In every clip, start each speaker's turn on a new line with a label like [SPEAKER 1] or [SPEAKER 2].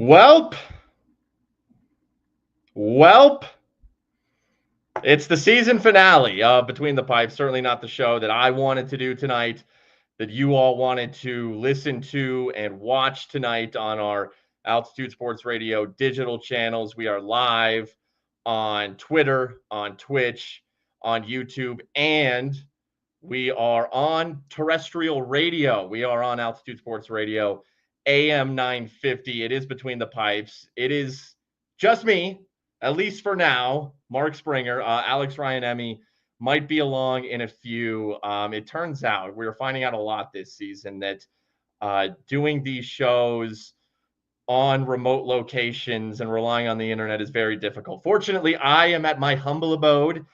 [SPEAKER 1] Welp, welp. It's the season finale of Between the Pipes. Certainly not the show that I wanted to do tonight, that you all wanted to listen to and watch tonight on our Altitude Sports Radio digital channels. We are live on Twitter, on Twitch, on YouTube, and we are on terrestrial radio. We are on Altitude Sports Radio, AM 950. It is Between the Pipes. It is just me, at least for now. Mark Springer, Alex Ryan-Emmy might be along in a few. It turns out, we were finding out a lot this season that doing these shows on remote locations and relying on the internet is very difficult. Fortunately, I am at my humble abode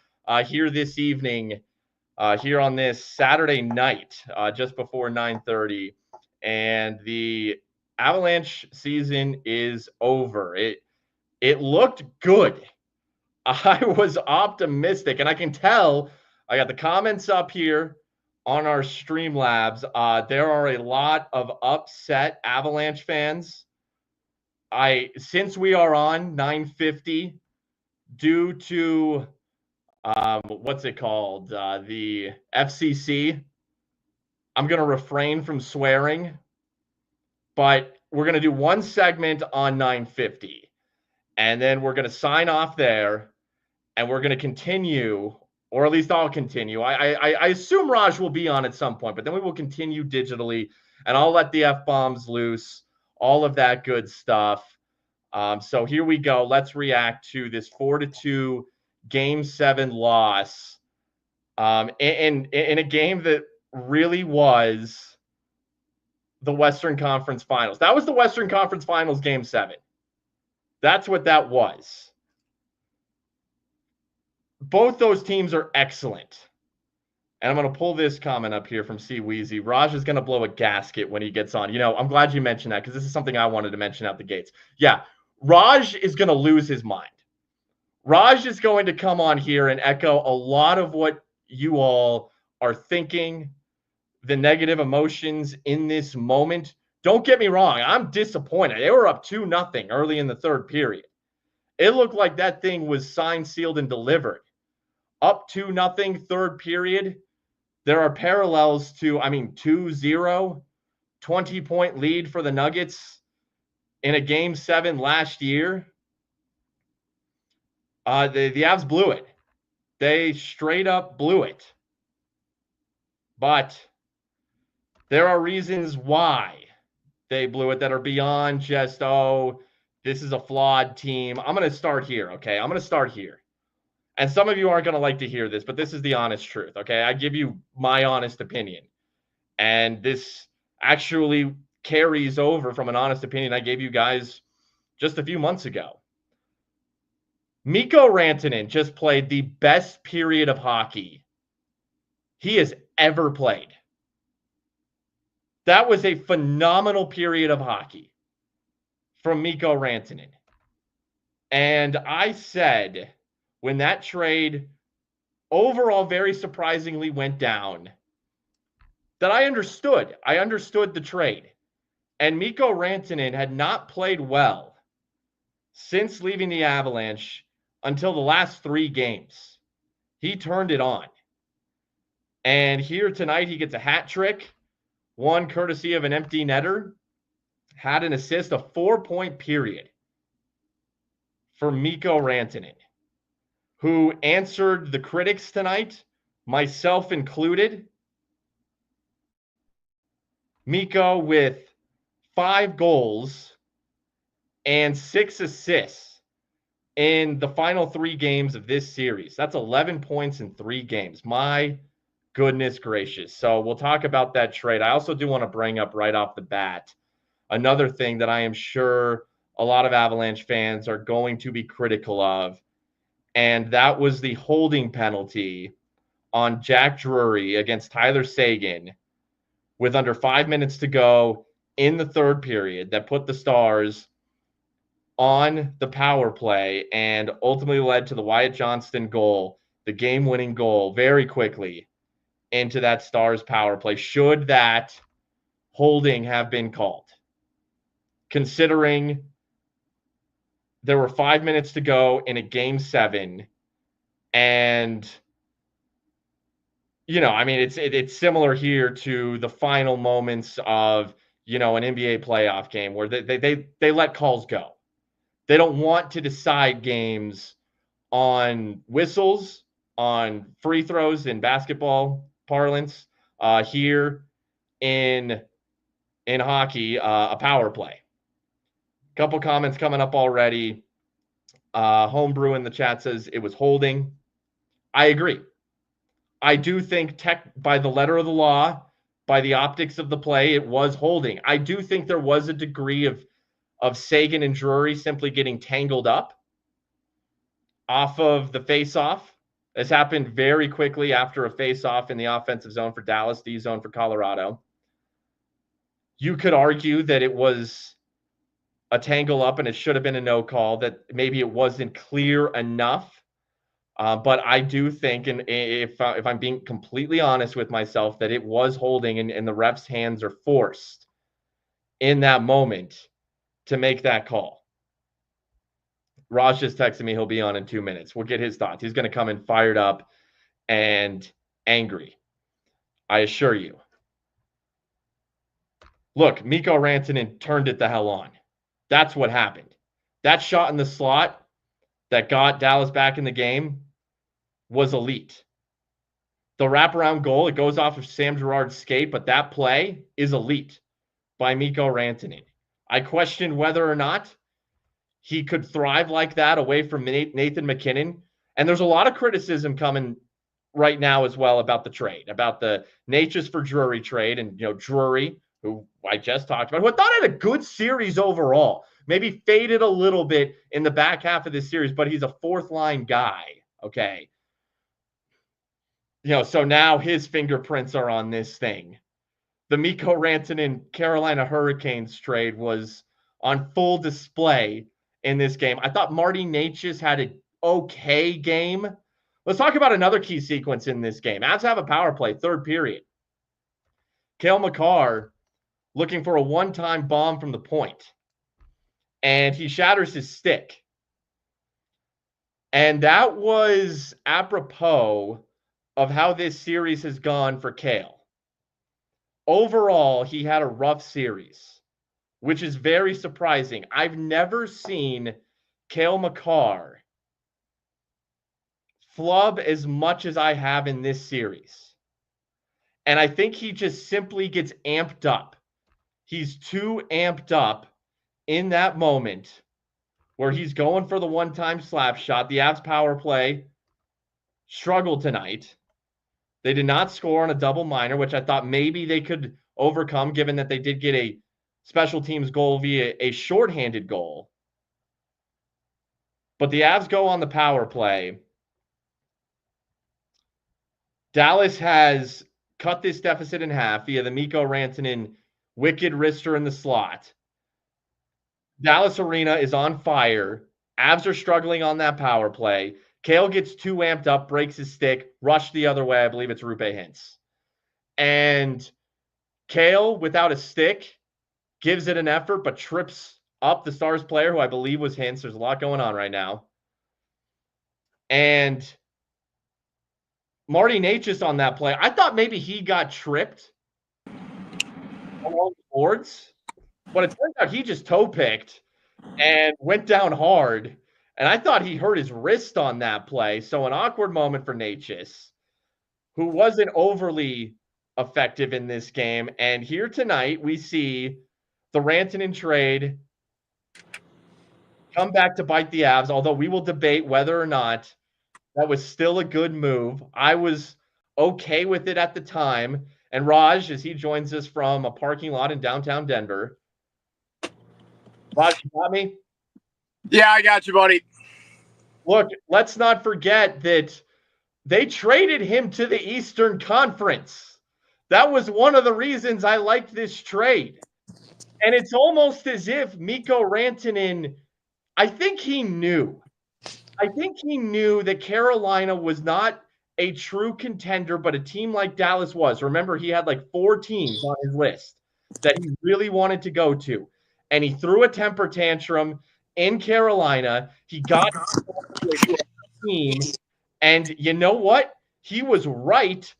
[SPEAKER 1] here this evening, here on this Saturday night, just before 9:30, and the Avalanche season is over. It looked good. I was optimistic, and I can tell. I got the comments up here on our Streamlabs. There are a lot of upset Avalanche fans. Since we are on 950, due to what's it called? The FCC. I'm going to refrain from swearing, but we're going to do one segment on 950, and then we're going to sign off there, and we're going to continue, or at least I'll continue. I assume Raj will be on at some point, but then we will continue digitally, and I'll let the F-bombs loose, all of that good stuff. So here we go. Let's react to this 4-2 Game 7 loss in a game that really was the Western Conference Finals. That was the Western Conference Finals Game 7. That's what that was. Both those teams are excellent. And I'm going to pull this comment up here from C. Weezy. Raj is going to blow a gasket when he gets on. You know, I'm glad you mentioned that because this is something I wanted to mention out the gates. Yeah, Raj is going to lose his mind. Raj is going to come on here and echo a lot of what you all are thinking, the negative emotions in this moment. Don't get me wrong. I'm disappointed. They were up 2-0 early in the third period. It looked like that thing was signed, sealed, and delivered. Up 2-0 third period. There are parallels to, 2-0, 20-point lead for the Nuggets in a Game 7 last year. The Avs blew it. They straight up blew it. But there are reasons why they blew it that are beyond just, this is a flawed team. I'm going to start here, okay? I'm going to start here. And some of you aren't going to like to hear this, but this is the honest truth, okay? I give you my honest opinion. And this actually carries over from an honest opinion I gave you guys just a few months ago. Mikko Rantanen just played the best period of hockey he has ever played. That was a phenomenal period of hockey from Mikko Rantanen. And I said, when that trade overall very surprisingly went down, that I understood. I understood the trade. And Mikko Rantanen had not played well since leaving the Avalanche until the last 3 games. He turned it on. And here tonight, he gets a hat trick, one courtesy of an empty netter, had an assist, a 4-point period for Mikko Rantanen, who answered the critics tonight, myself included. Mikko with 5 goals and 6 assists in the final 3 games of this series. That's 11 points in 3 games. My goodness gracious. So we'll talk about that trade. I also do want to bring up right off the bat another thing that I am sure a lot of Avalanche fans are going to be critical of, and that was the holding penalty on Jack Drury against Tyler Seguin with under 5 minutes to go in the third period that put the Stars on the power play and ultimately led to the Wyatt Johnston goal, the game-winning goal, very quickly into that Stars power play. Should that holding have been called? Considering there were 5 minutes to go in a game 7, and I mean, it's similar here to the final moments of an NBA playoff game where they let calls go. They don't want to decide games on whistles, on free throws in basketball parlance. Here in hockey, a power play. Couple comments coming up already. Homebrew in the chat says it was holding. I agree. I do think by the letter of the law, by the optics of the play, it was holding. I do think there was a degree of Seguin and Drury simply getting tangled up off of the face-off. This happened very quickly after a face-off in the offensive zone for Dallas, D zone for Colorado. You could argue that it was a tangle up and it should have been a no call, that maybe it wasn't clear enough. But I do think, and if I'm being completely honest with myself, that it was holding and the ref's hands are forced in that moment to make that call. Raj just texted me he'll be on in 2 minutes. We'll get his thoughts. He's going to come in fired up and angry, I assure you. Look, Mikko Rantanen turned it the hell on. That's what happened. That shot in the slot that got Dallas back in the game was elite. The wraparound goal, it goes off of Sam Girard's skate, but that play is elite by Mikko Rantanen. I questioned whether or not he could thrive like that away from Nathan MacKinnon. And there's a lot of criticism coming right now as well about the trade, about the Necas for Drury trade. And, Drury, who I just talked about, who I thought had a good series overall, maybe faded a little bit in the back half of this series, but he's a fourth line guy. Okay. So now his fingerprints are on this thing. The Mikko Rantanen Carolina Hurricanes trade was on full display in this game. I thought Marty Necas had an okay game. Let's talk about another key sequence in this game. Avs have a power play, third period. Cale Makar looking for a one-time bomb from the point, and he shatters his stick. And that was apropos of how this series has gone for Cale. Overall, he had a rough series, which is very surprising. I've never seen Cale Makar flub as much as I have in this series. And I think he just simply gets amped up. He's too amped up in that moment where he's going for the one-time slap shot. The Avs power play struggled tonight. They did not score on a double minor, which I thought maybe they could overcome, given that they did get a special teams goal via a shorthanded goal. But the Avs go on the power play. Dallas has cut this deficit in half via the Mikko Rantanen wicked wrister in the slot. Dallas Arena is on fire. Avs are struggling on that power play. Cale gets too amped up, breaks his stick, rushed the other way. I believe it's Roope Hintz. And Cale, without a stick, gives it an effort, but trips up the Stars player, who I believe was Hintz. There's a lot going on right now. And Marty Necas on that play, I thought maybe he got tripped along the boards, but it turns out he just toe-picked and went down hard. And I thought he hurt his wrist on that play. So an awkward moment for Necas, who wasn't overly effective in this game. And here tonight, we see the Rantanen trade come back to bite the Avs, although we will debate whether or not that was still a good move. I was okay with it at the time. And Raj, as he joins us from a parking lot in downtown Denver. Raj, you got me?
[SPEAKER 2] Yeah, I got you, buddy.
[SPEAKER 1] Look, let's not forget that they traded him to the Eastern Conference. That was one of the reasons I liked this trade. And it's almost as if Mikko Rantanen, I think he knew that Carolina was not a true contender, but a team like Dallas was. Remember, he had like 4 teams on his list that he really wanted to go to. And he threw a temper tantrum in Carolina. He got the team, and you know what? He was right.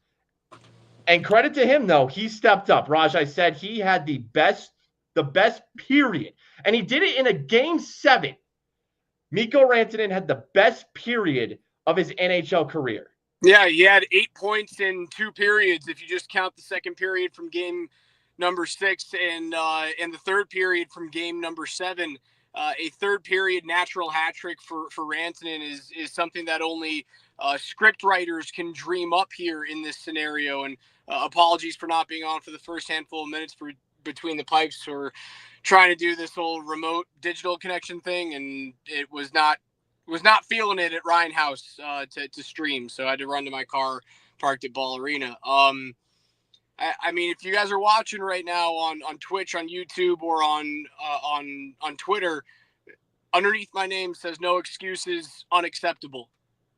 [SPEAKER 1] And credit to him, though, he stepped up. Raj, I said he had the best period. And he did it in a game 7. Mikko Rantanen had the best period of his NHL career.
[SPEAKER 2] Yeah, he had 8 points in 2 periods if you just count the second period from game number 6 and the third period from game number 7. A third period natural hat trick for Rantanen is something that only script writers can dream up here in this scenario. And apologies for not being on for the first handful of minutes between the pipes or trying to do this whole remote digital connection thing, and it was not feeling it at Ryan House to stream, so I had to run to my car parked at Ball Arena. I mean, if you guys are watching right now on Twitch, on YouTube, or on Twitter, underneath my name says "No excuses, unacceptable,"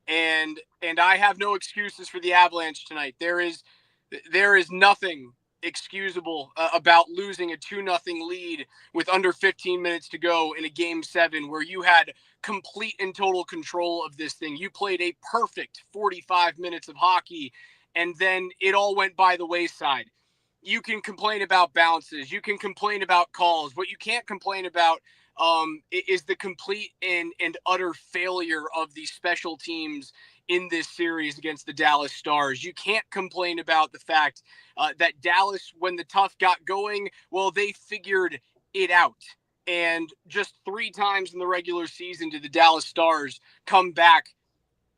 [SPEAKER 2] and I have no excuses for the Avalanche tonight. There is nothing excusable about losing a 2-0 lead with under 15 minutes to go in a game 7 where you had complete and total control of this thing. You played a perfect 45 minutes of hockey, and then it all went by the wayside. You can complain about bounces. You can complain about calls. What you can't complain about is the complete and utter failure of the special teams in this series against the Dallas Stars. You can't complain about the fact that Dallas, when the tough got going, well, they figured it out. And just 3 times in the regular season did the Dallas Stars come back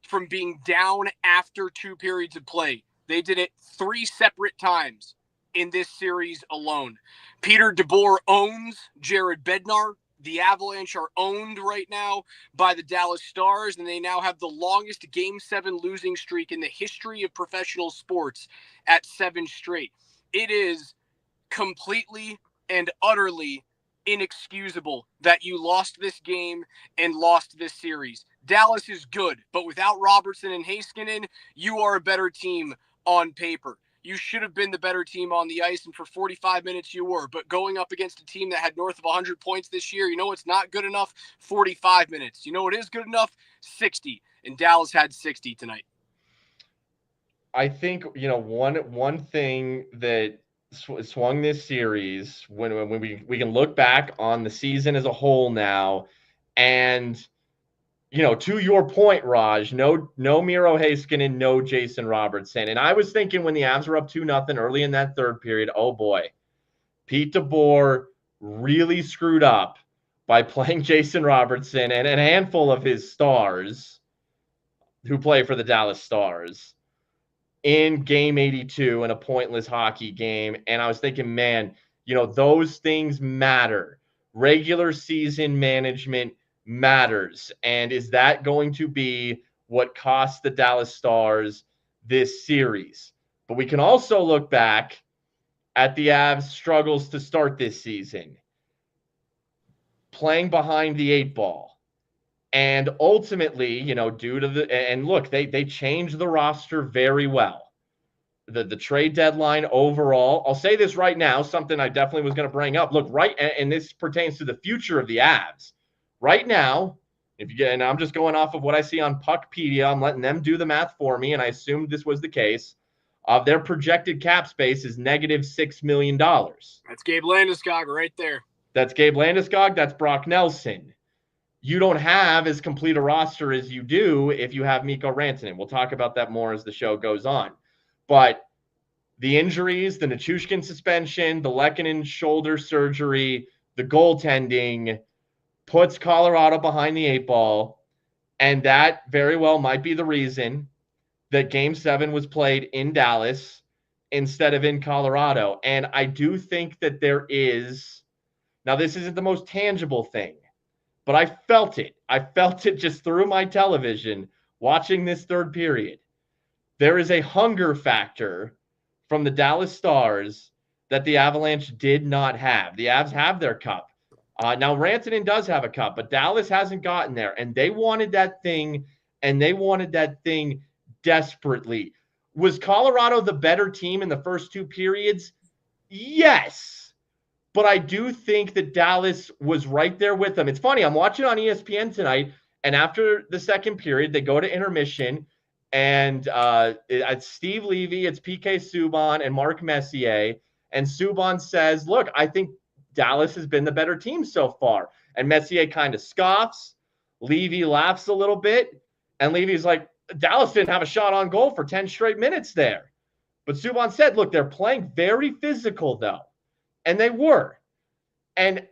[SPEAKER 2] from being down after 2 periods of play. They did it 3 separate times in this series alone. Peter DeBoer owns Jared Bednar. The Avalanche are owned right now by the Dallas Stars, and they now have the longest Game 7 losing streak in the history of professional sports at 7 straight. It is completely and utterly inexcusable that you lost this game and lost this series. Dallas is good, but without Robertson and Heiskanen, you are a better team on paper. You should have been the better team on the ice, and for 45 minutes you were. But going up against a team that had north of 100 points this year, you know what's not good enough? 45 minutes. You know what is good enough? 60. And Dallas had 60 tonight.
[SPEAKER 1] I think, one thing that swung this series, when we can look back on the season as a whole now, and to your point, Raj, no Miro Heiskanen, no Jason Robertson. And I was thinking when the Avs were up 2-0 early in that third period, oh boy, Pete DeBoer really screwed up by playing Jason Robertson and a handful of his stars who play for the Dallas Stars in game 82 in a pointless hockey game. And I was thinking, man, those things matter. Regular season management matters. And is that going to be what cost the Dallas Stars this series? But we can also look back at the Avs' struggles to start this season, playing behind the 8 ball. And ultimately, due to they changed the roster very well. The trade deadline overall, I'll say this right now, something I definitely was going to bring up. Look, right, and this pertains to the future of the Avs. Right now, and I'm just going off of what I see on Puckpedia, I'm letting them do the math for me, and I assumed this was the case. Their projected cap space is negative $6 million.
[SPEAKER 2] That's Gabe Landeskog right there.
[SPEAKER 1] That's Gabe Landeskog. That's Brock Nelson. You don't have as complete a roster as you do if you have Mikko Rantanen. We'll talk about that more as the show goes on. But the injuries, the Nichushkin suspension, the Lehkonen shoulder surgery, the goaltending puts Colorado behind the 8 ball, and that very well might be the reason that Game 7 was played in Dallas instead of in Colorado. And I do think that there is, now this isn't the most tangible thing, but I felt it. I felt it just through my television watching this third period. There is a hunger factor from the Dallas Stars that the Avalanche did not have. The Avs have their cup. Now, Rantanen does have a cup, but Dallas hasn't gotten there, and they wanted that thing, desperately. Was Colorado the better team in the first 2 periods? Yes. but I do think that Dallas was right there with them. It's funny, I'm watching on ESPN tonight, and after the second period, they go to intermission, and it's Steve Levy, it's PK Subban, and Mark Messier. And Subban says, look, I think Dallas has been the better team so far. And Messier kind of scoffs. Levy laughs a little bit. And Levy's like, Dallas didn't have a shot on goal for 10 straight minutes there. But Subban said, look, they're playing very physical, though. And they were. And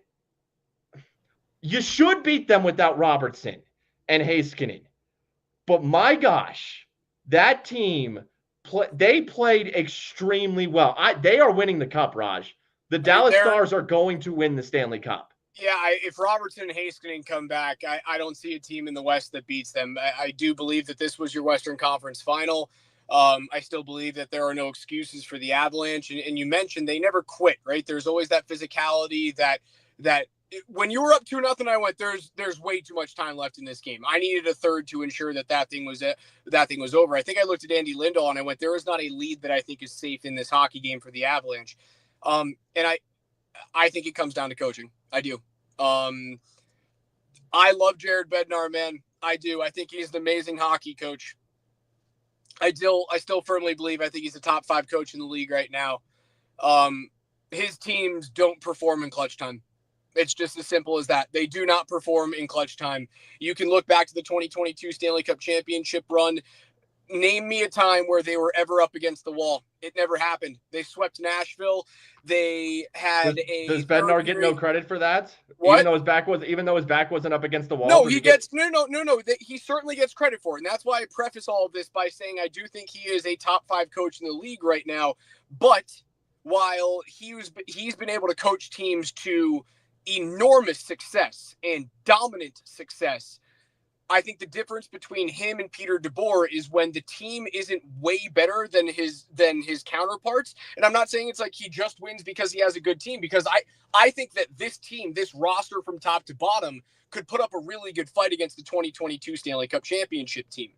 [SPEAKER 1] you should beat them without Robertson and Heiskanen. But my gosh, that team, they played extremely well. They are winning the Cup, Raj. The Dallas Stars are going to win the Stanley Cup.
[SPEAKER 2] Yeah, if Robertson and Heiskanen come back, I don't see a team in the West that beats them. I do believe that this was your Western Conference final. I still believe that there are no excuses for the Avalanche. And you mentioned they never quit, right? There's always that physicality that when you were up 2-0, I went, there's way too much time left in this game. I needed a third to ensure that thing was over. I think I looked at Andy Lindahl and I went, there is not a lead that I think is safe in this hockey game for the Avalanche. And I think it comes down to coaching. I do. I love Jared Bednar, man. I do. I think he's an amazing hockey coach. I still firmly believe I think he's a top 5 coach in the league right now. His teams don't perform in clutch time. It's just as simple as that. They do not perform in clutch time. You can look back to the 2022 Stanley Cup championship run. Name me a time where they were ever up against the wall. It never happened. They swept Nashville. They had
[SPEAKER 1] Does Bednar get no credit for that?
[SPEAKER 2] What?
[SPEAKER 1] Even though his back wasn't up against the wall.
[SPEAKER 2] No, no. He certainly gets credit for it. And that's why I preface all of this by saying I do think he is a top 5 coach in the league right now. But while he's been able to coach teams to enormous success and dominant success, I think the difference between him and Peter DeBoer is when the team isn't way better than his counterparts. And I'm not saying it's like he just wins because he has a good team, because I think that this team, this roster from top to bottom, could put up a really good fight against the 2022 Stanley Cup championship team.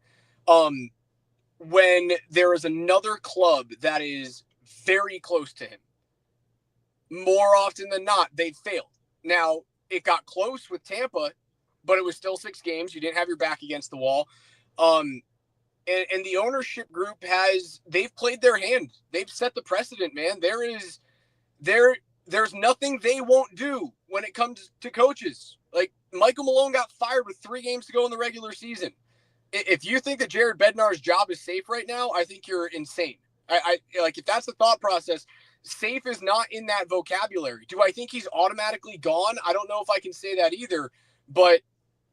[SPEAKER 2] When there is another club that is very close to him, more often than not, they've failed. Now, it got close with Tampa, but it was still 6 games. You didn't have your back against the wall. And the ownership group they've played their hand. They've set the precedent, man. There's nothing they won't do when it comes to coaches. Like, Michael Malone got fired with 3 games to go in the regular season. If you think that Jared Bednar's job is safe right now, I think you're insane. I like, if that's the thought process, safe is not in that vocabulary. Do I think he's automatically gone? I don't know if I can say that either, but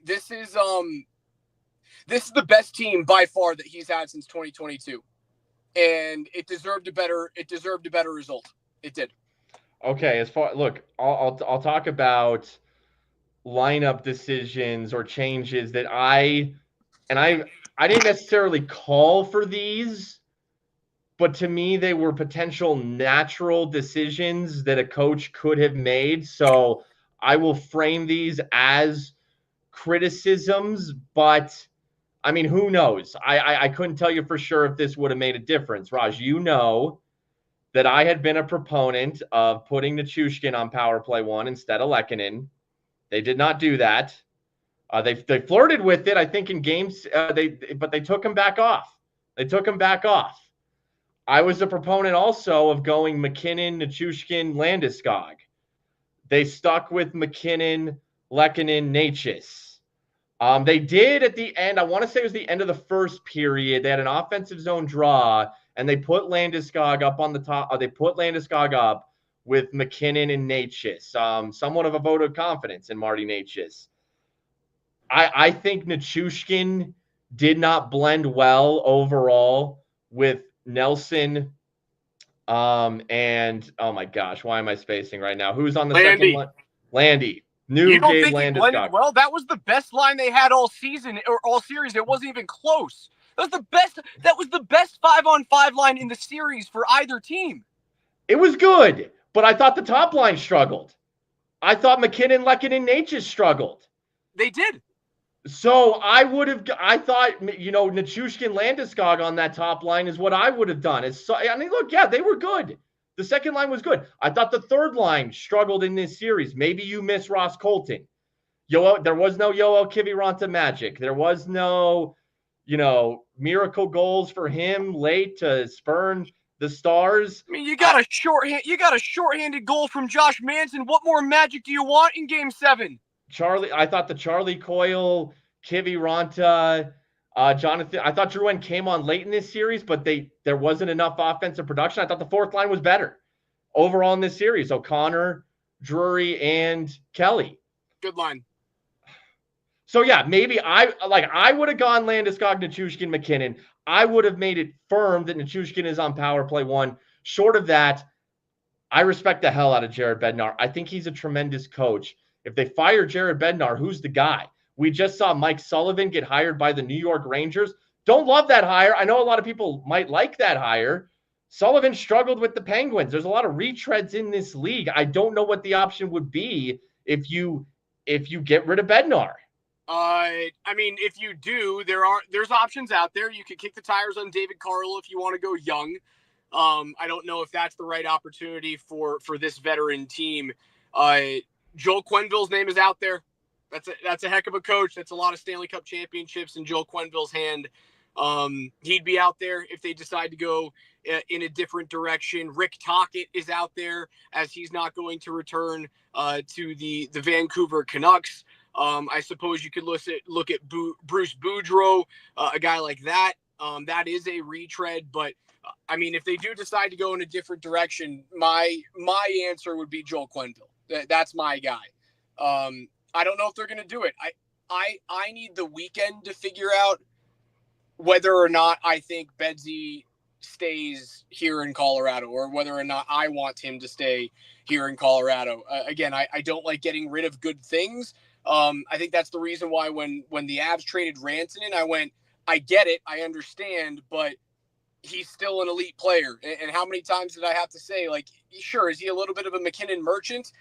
[SPEAKER 2] this is the best team by far that he's had since 2022. And it deserved a better result. It did.
[SPEAKER 1] Okay, I'll talk about lineup decisions or changes that I didn't necessarily call for these, but to me, they were potential natural decisions that a coach could have made. So I will frame these as criticisms, but I mean, who knows? I couldn't tell you for sure if this would have made a difference. Raj, you know that I had been a proponent of putting Nichushkin on power play 1 instead of Lehkonen. They did not do that. They flirted with it, I think, in games, but they took him back off. I was a proponent also of going McKinnon, Nichushkin, Landeskog. They stuck with McKinnon, Lehkonen, Necas. They did at the end, I want to say it was the end of the first period, they had an offensive zone draw, and they put Landeskog up on the top. They put Landeskog up with McKinnon and Necas. Somewhat of a vote of confidence in Marty Necas. I think Nichushkin did not blend well overall with Nelson, and oh my gosh, why am I spacing right now? Who's on the second line? Landy.
[SPEAKER 2] You don't think he blended well? That was the best line they had all season or all series. It wasn't even close. That was the best 5-on-5 line in the series for either team.
[SPEAKER 1] It was good, but I thought the top line struggled. I thought McKinnon, Lehkonen, Necas struggled.
[SPEAKER 2] They did.
[SPEAKER 1] So I thought, Nichushkin, Landeskog on that top line is what I would have done. Look, yeah, they were good. The second line was good. I thought the third line struggled in this series. Maybe you miss Ross Colton. There was no Yoel Kiviranta magic. There was no, miracle goals for him late to spurn the Stars.
[SPEAKER 2] I mean, you got a shorthanded goal from Josh Manson. What more magic do you want in Game 7?
[SPEAKER 1] I thought the Charlie Coyle, Kiviranta, Jonathan. I thought Drouin came on late in this series, but there wasn't enough offensive production. I thought the fourth line was better overall in this series. O'Connor, Drury, and Kelly.
[SPEAKER 2] Good line.
[SPEAKER 1] So yeah, maybe I would have gone Landeskog, Nichushkin, McKinnon. I would have made it firm that Nichushkin is on power play 1. Short of that, I respect the hell out of Jared Bednar. I think he's a tremendous coach. If they fire Jared Bednar, who's the guy? We just saw Mike Sullivan get hired by the New York Rangers. Don't love that hire. I know a lot of people might like that hire. Sullivan struggled with the Penguins. There's a lot of retreads in this league. I don't know what the option would be if you get rid of Bednar.
[SPEAKER 2] I mean, if you do, there's options out there. You could kick the tires on David Carlo if you want to go young. I don't know if that's the right opportunity for this veteran team. Joel Quenneville's name is out there. That's a heck of a coach. That's a lot of Stanley Cup championships in Joel Quenneville's hand. He'd be out there if they decide to go in a different direction. Rick Tocchet is out there, as he's not going to return to the Vancouver Canucks. I suppose you could look at Bruce Boudreau, a guy like that. That is a retread, but I mean, if they do decide to go in a different direction, my answer would be Joel Quenneville. That's my guy. I don't know if they're going to do it. I need the weekend to figure out whether or not I think Bedsy stays here in Colorado, or whether or not I want him to stay here in Colorado. Again, I don't like getting rid of good things. I think that's the reason why when the Avs traded Rantanen, I went, I get it, I understand, but he's still an elite player. And how many times did I have to say, like, sure, is he a little bit of a McKinnon merchant?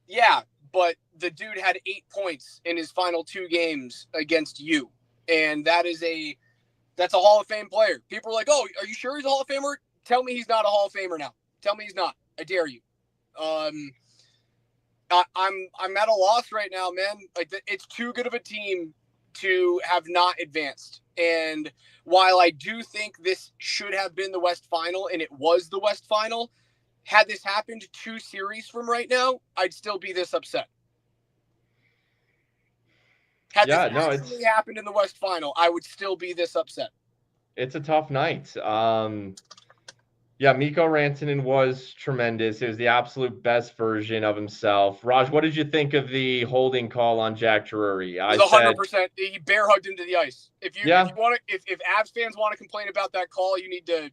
[SPEAKER 2] Yeah, but the dude had 8 points in his final 2 games against you. And that's a Hall of Fame player. People are like, oh, are you sure he's a Hall of Famer? Tell me he's not a Hall of Famer now. Tell me he's not. I dare you. I'm at a loss right now, man. Like, it's too good of a team to have not advanced. And while I do think this should have been the West Final, and it was the West Final, had this happened 2 series from right now, I'd still be this upset. Had this actually happened in the West Final, I would still be this upset.
[SPEAKER 1] It's a tough night. Yeah, Mikko Rantanen was tremendous. It was the absolute best version of himself. Raj, what did you think of the holding call on Jack Drury?
[SPEAKER 2] It was 100%. He bear hugged him to the ice. If Avs fans want to complain about that call, you need to.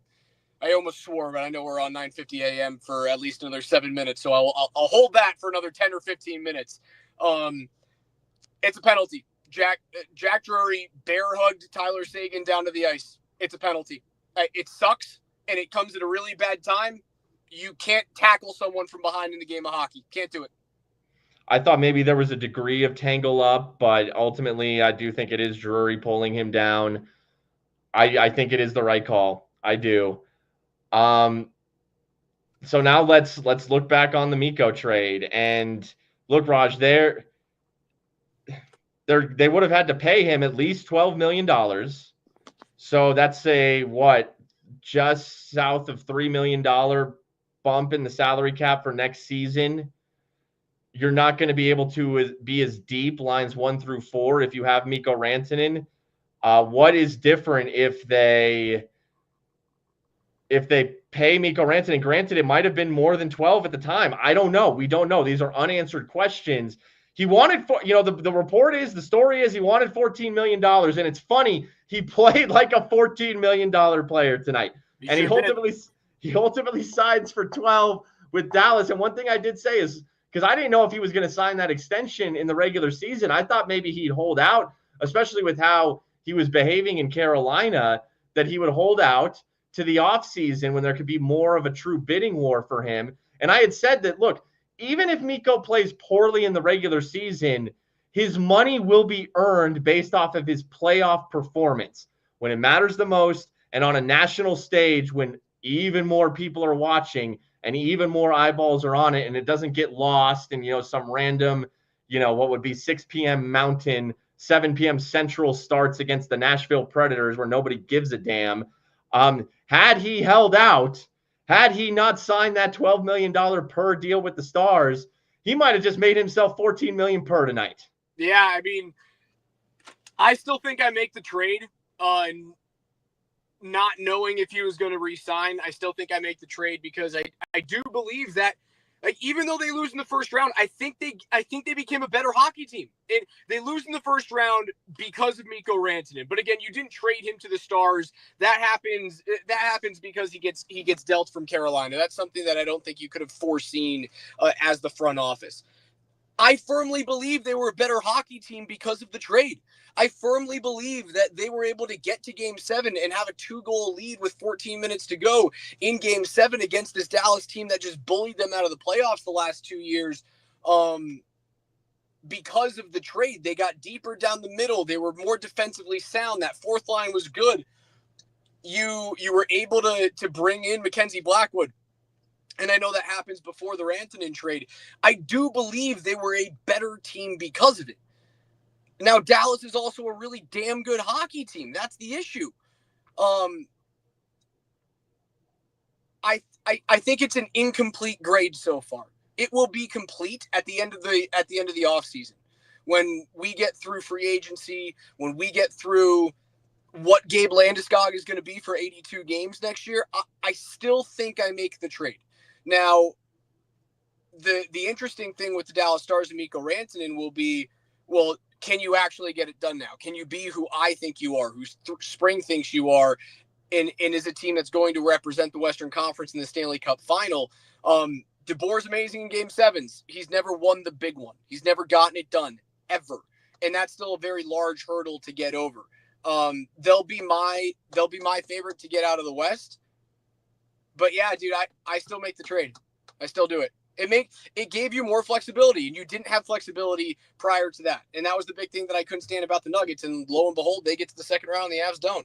[SPEAKER 2] I almost swore, but I know we're on 9:50 a.m. for at least another 7 minutes, so I'll hold that for another 10 or 15 minutes. It's a penalty. Jack Drury bear hugged Tyler Seguin down to the ice. It's a penalty. It sucks. And it comes at a really bad time. You can't tackle someone from behind in the game of hockey. Can't do it.
[SPEAKER 1] I thought maybe there was a degree of tangle up, but ultimately I do think it is Drury pulling him down. I think it is the right call. I do. So now let's look back on the Mikko trade. And look, Raj, they would have had to pay him at least $12 million. So that's just south of $3 million bump in the salary cap for next season. You're not going to be able to be as deep lines 1 through 4 if you have Mikko Rantanen. What is different if they pay Mikko Rantanen? Granted, it might have been more than 12 at the time. I don't know. We don't know. These are unanswered questions. He wanted, the story is he wanted $14 million. And it's funny, he played like a $14 million player tonight. He ultimately signs for 12 with Dallas. And one thing I did say is, because I didn't know if he was going to sign that extension in the regular season, I thought maybe he'd hold out, especially with how he was behaving in Carolina, that he would hold out to the offseason when there could be more of a true bidding war for him. And I had said that, look, even if Mikko plays poorly in the regular season, his money will be earned based off of his playoff performance when it matters the most and on a national stage when even more people are watching. and even more eyeballs are on it, and it doesn't get lost in, some random, what would be 6 p.m. Mountain, 7 p.m. Central starts against the Nashville Predators where nobody gives a damn. Had he held out, had he not signed that $12 million per deal with the Stars, he might have just made himself $14 million per tonight.
[SPEAKER 2] Yeah, I mean, I still think I make the trade. Not knowing if he was going to re-sign, I still think I make the trade because I do believe that, like, even though they lose in the first round, I think they became a better hockey team. They lose in the first round because of Mikko Rantanen. But again, you didn't trade him to the Stars. That happens because he gets dealt from Carolina. That's something that I don't think you could have foreseen as the front office. I firmly believe they were a better hockey team because of the trade. I firmly believe that they were able to get to Game 7 and have a 2-goal lead with 14 minutes to go in Game 7 against this Dallas team that just bullied them out of the playoffs the last 2 years. Because of the trade, they got deeper down the middle. They were more defensively sound. That fourth line was good. You were able to bring in Mackenzie Blackwood. And I know that happens before the Rantanen trade. I do believe they were a better team because of it. Now, Dallas is also a really damn good hockey team. That's the issue. I think it's an incomplete grade so far. It will be complete at the end of the offseason. When we get through free agency, when we get through what Gabe Landeskog is going to be for 82 games next year, I still think I make the trade. Now, the interesting thing with the Dallas Stars and Mikko Rantanen will be, well, can you actually get it done now? Can you be who I think you are, who Spring thinks you are, and is a team that's going to represent the Western Conference in the Stanley Cup final? DeBoer's amazing in Game 7s. He's never won the big one. He's never gotten it done, ever. And that's still a very large hurdle to get over. They'll be my favorite to get out of the West. But yeah, dude, I still make the trade. I still do it. It gave you more flexibility, and you didn't have flexibility prior to that. And that was the big thing that I couldn't stand about the Nuggets. And lo and behold, they get to the second round, and the Avs don't.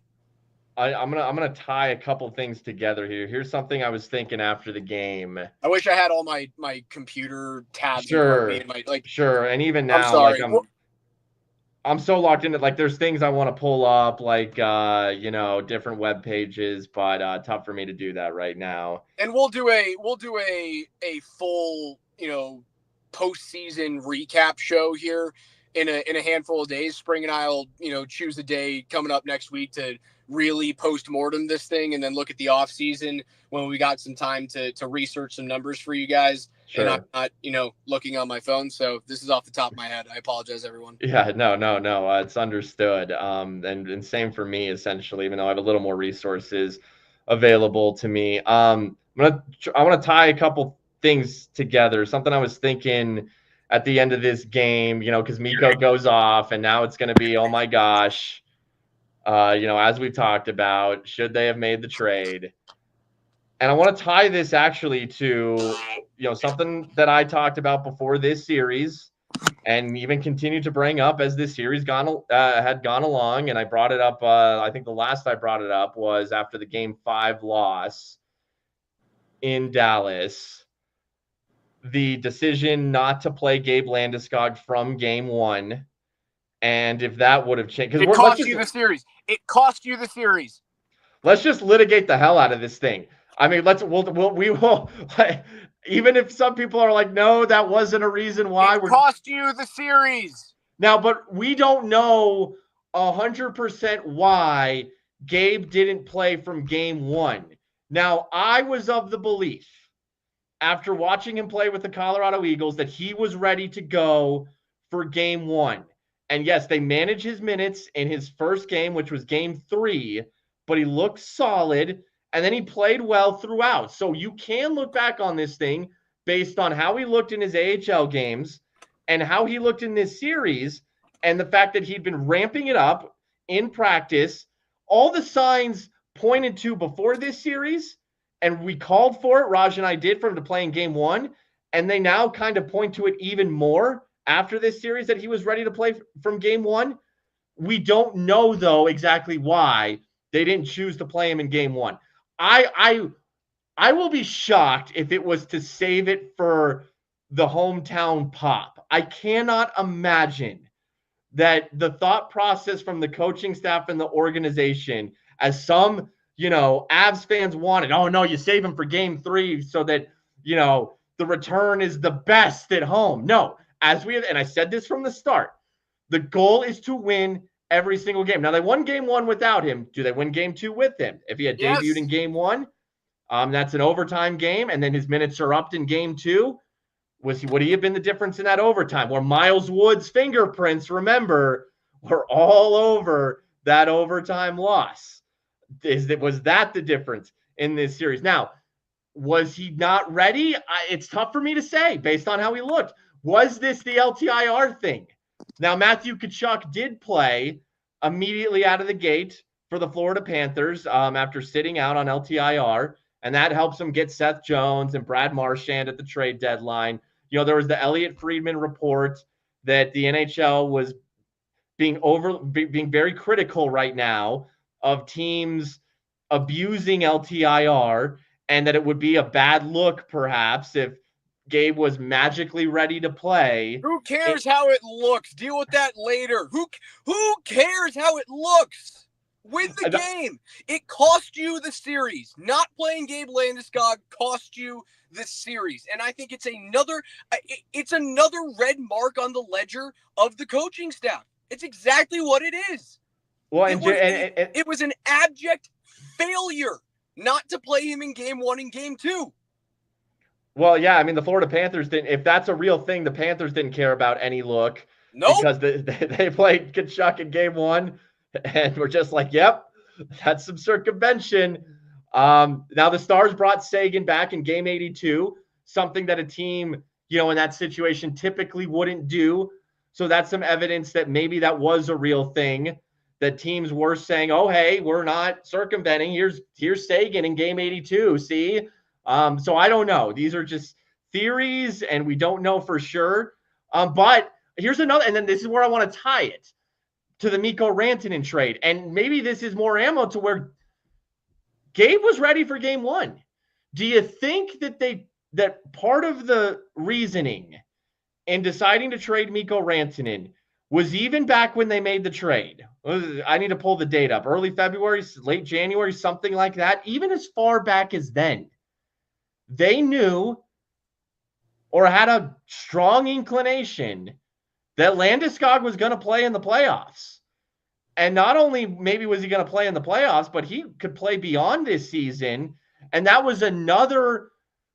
[SPEAKER 1] I'm gonna tie a couple things together here. Here's something I was thinking after the game.
[SPEAKER 2] I wish I had all my computer tabs.
[SPEAKER 1] Sure, sure. And even now,
[SPEAKER 2] I'm sorry.
[SPEAKER 1] I'm so locked into, like, there's things I want to pull up, like, different web pages, but tough for me to do that right now.
[SPEAKER 2] And we'll do a full, postseason recap show here in a handful of days. Spring and I'll, choose a day coming up next week to really post-mortem this thing and then look at the off season when we got some time to research some numbers for you guys. Sure. And I'm not, looking on my phone. So this is off the top of my head. I apologize, everyone.
[SPEAKER 1] Yeah, no. It's understood. And same for me, essentially, even though I have a little more resources available to me. I want to tie a couple things together. Something I was thinking at the end of this game, because Mikko goes off and now it's going to be, oh my gosh, as we've talked about, should they have made the trade? And I want to tie this actually to, something that I talked about before this series and even continue to bring up as this series had gone along. And I brought it up. I think the last I brought it up was after the Game 5 loss in Dallas, the decision not to play Gabe Landeskog from Game 1. And if that would have changed,
[SPEAKER 2] it cost you the series. It cost you the series.
[SPEAKER 1] Let's just litigate the hell out of this thing. I mean, we will. Even if some people are like, no, that wasn't a reason why.
[SPEAKER 2] It cost you the series.
[SPEAKER 1] Now, but we don't know 100% why Gabe didn't play from Game 1. Now, I was of the belief, after watching him play with the Colorado Eagles, that he was ready to go for Game 1. And yes, they managed his minutes in his first game, which was Game 3, but he looked solid. And then he played well throughout. So you can look back on this thing based on how he looked in his AHL games and how he looked in this series and the fact that he'd been ramping it up in practice. All the signs pointed to before this series, and we called for it, Raj and I did, for him to play in Game 1, and they now kind of point to it even more after this series that he was ready to play from Game 1. We don't know, though, exactly why they didn't choose to play him in Game 1. I will be shocked if it was to save it for the hometown pop. I cannot imagine that the thought process from the coaching staff and the organization, as some, Avs fans wanted, oh no, you save him for game 3 so that, the return is the best at home. No, and I said this from the start, the goal is to win every single game. Now, they won game 1 without him. Do they win game 2 with him? If he had debuted in game 1, that's an overtime game, and then his minutes are upped in game 2. Would he have been the difference in that overtime? Where Miles Wood's fingerprints, remember, were all over that overtime loss. Was that the difference in this series? Now, was he not ready? It's tough for me to say based on how he looked. Was this the LTIR thing? Now, Matthew Tkachuk did play immediately out of the gate for the Florida Panthers after sitting out on LTIR, and that helps him get Seth Jones and Brad Marchand at the trade deadline. There was the Elliot Friedman report that the NHL was being very critical right now of teams abusing LTIR, and that it would be a bad look perhaps if Gabe was magically ready to play.
[SPEAKER 2] Who cares how it looks? Deal with that later. Who cares how it looks? Win the game. It cost you the series. Not playing Gabe Landeskog cost you the series. And I think it's another red mark on the ledger of the coaching staff. It's exactly what it is.
[SPEAKER 1] Well,
[SPEAKER 2] it was an abject failure not to play him in game 1 and game 2.
[SPEAKER 1] Well, yeah, I mean, the Florida Panthers didn't. If that's a real thing, the Panthers didn't care about any look.
[SPEAKER 2] Nope.
[SPEAKER 1] Because they played Tkachuk in game 1, and we're just like, yep, that's some circumvention. Now the Stars brought Seguin back in game 82, something that a team, in that situation typically wouldn't do. So that's some evidence that maybe that was a real thing, that teams were saying, oh, hey, we're not circumventing. Here's Seguin in game 82. See? So I don't know. These are just theories, and we don't know for sure. But here's another, and then this is where I want to tie it to the Mikko Rantanen trade. And maybe this is more ammo to where Gabe was ready for game 1. Do you think that part of the reasoning in deciding to trade Mikko Rantanen was even back when they made the trade? I need to pull the date up. Early February, late January, something like that. Even as far back as then, they knew or had a strong inclination that Landeskog was going to play in the playoffs. And not only maybe was he going to play in the playoffs, but he could play beyond this season. And that was another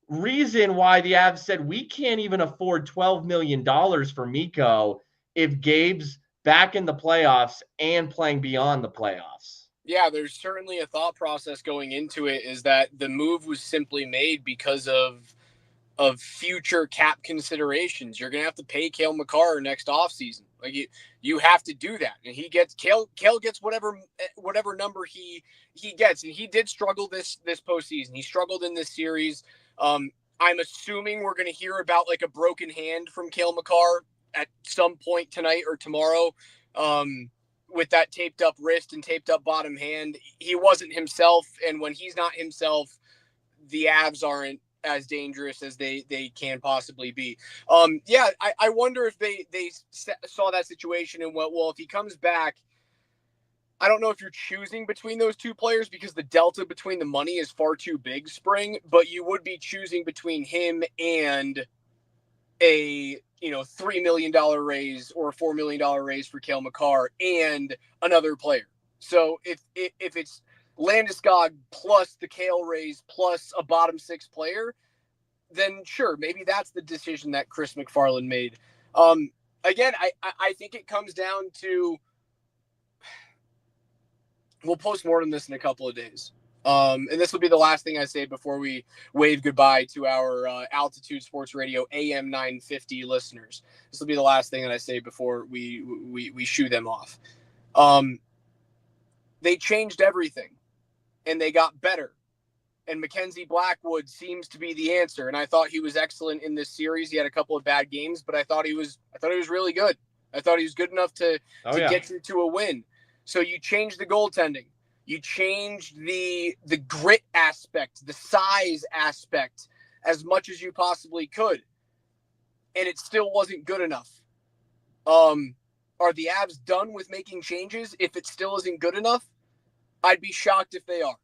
[SPEAKER 1] reason why the Avs said, we can't even afford $12 million for Mikko if Gabe's back in the playoffs and playing beyond the playoffs.
[SPEAKER 2] Yeah, there's certainly a thought process going into it, is that the move was simply made because of future cap considerations. You're going to have to pay Cale Makar next offseason. Like you have to do that. And Cale gets whatever number he gets. And he did struggle this postseason. He struggled in this series. I'm assuming we're going to hear about like a broken hand from Cale Makar at some point tonight or tomorrow. With that taped up wrist and taped up bottom hand. He wasn't himself. And when he's not himself, the Avs aren't as dangerous as they can possibly be. I wonder if they saw that situation and went, well, if he comes back, I don't know if you're choosing between those two players because the delta between the money is far too big, Spring, but you would be choosing between him and a $3 million raise or a $4 million raise for Cale Makar and another player. So if it's Landeskog plus the Cale raise plus a bottom 6 player, then sure, maybe that's the decision that Chris McFarland made. Again, I think it comes down to, we'll postmortem this in a couple of days. And this will be the last thing I say before we wave goodbye to our Altitude Sports Radio AM 950 listeners. This will be the last thing that I say before we shoo them off. They changed everything, and they got better. And Mackenzie Blackwood seems to be the answer. And I thought he was excellent in this series. He had a couple of bad games, but I thought he was really good. I thought he was good enough to get you to a win. So you change the goaltending. You changed the grit aspect, the size aspect as much as you possibly could. And it still wasn't good enough. Are the Avs done with making changes if it still isn't good enough? I'd be shocked if they are.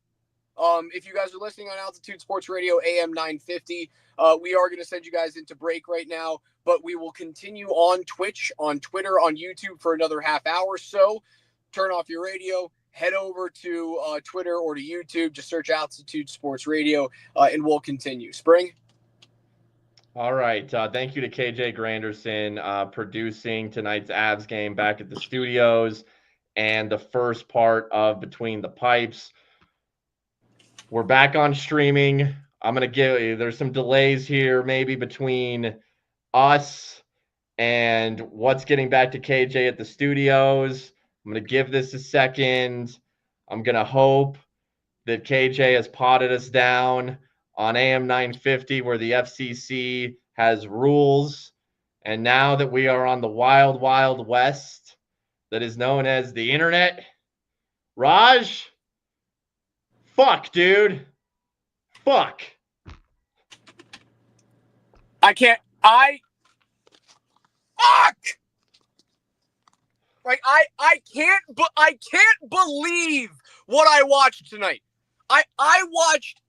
[SPEAKER 2] If you guys are listening on Altitude Sports Radio AM 950, we are going to send you guys into break right now, but we will continue on Twitch, on Twitter, on YouTube for another half hour. So turn off your radio, head over to Twitter or to YouTube, just search Altitude Sports Radio, and we'll continue. Spring?
[SPEAKER 1] All right. Thank you to KJ Granderson producing tonight's Avs game back at the studios and the first part of Between the Pipes. We're back on streaming. I'm going to give there's some delays here maybe between us and what's getting back to KJ at the studios. I'm going to give this a second. I'm going to hope that KJ has potted us down on AM 950 where the FCC has rules. And now that we are on the wild, wild west that is known as the internet, Raj, fuck, dude. Fuck.
[SPEAKER 2] Fuck! Like, I can't believe what I watched tonight. I watched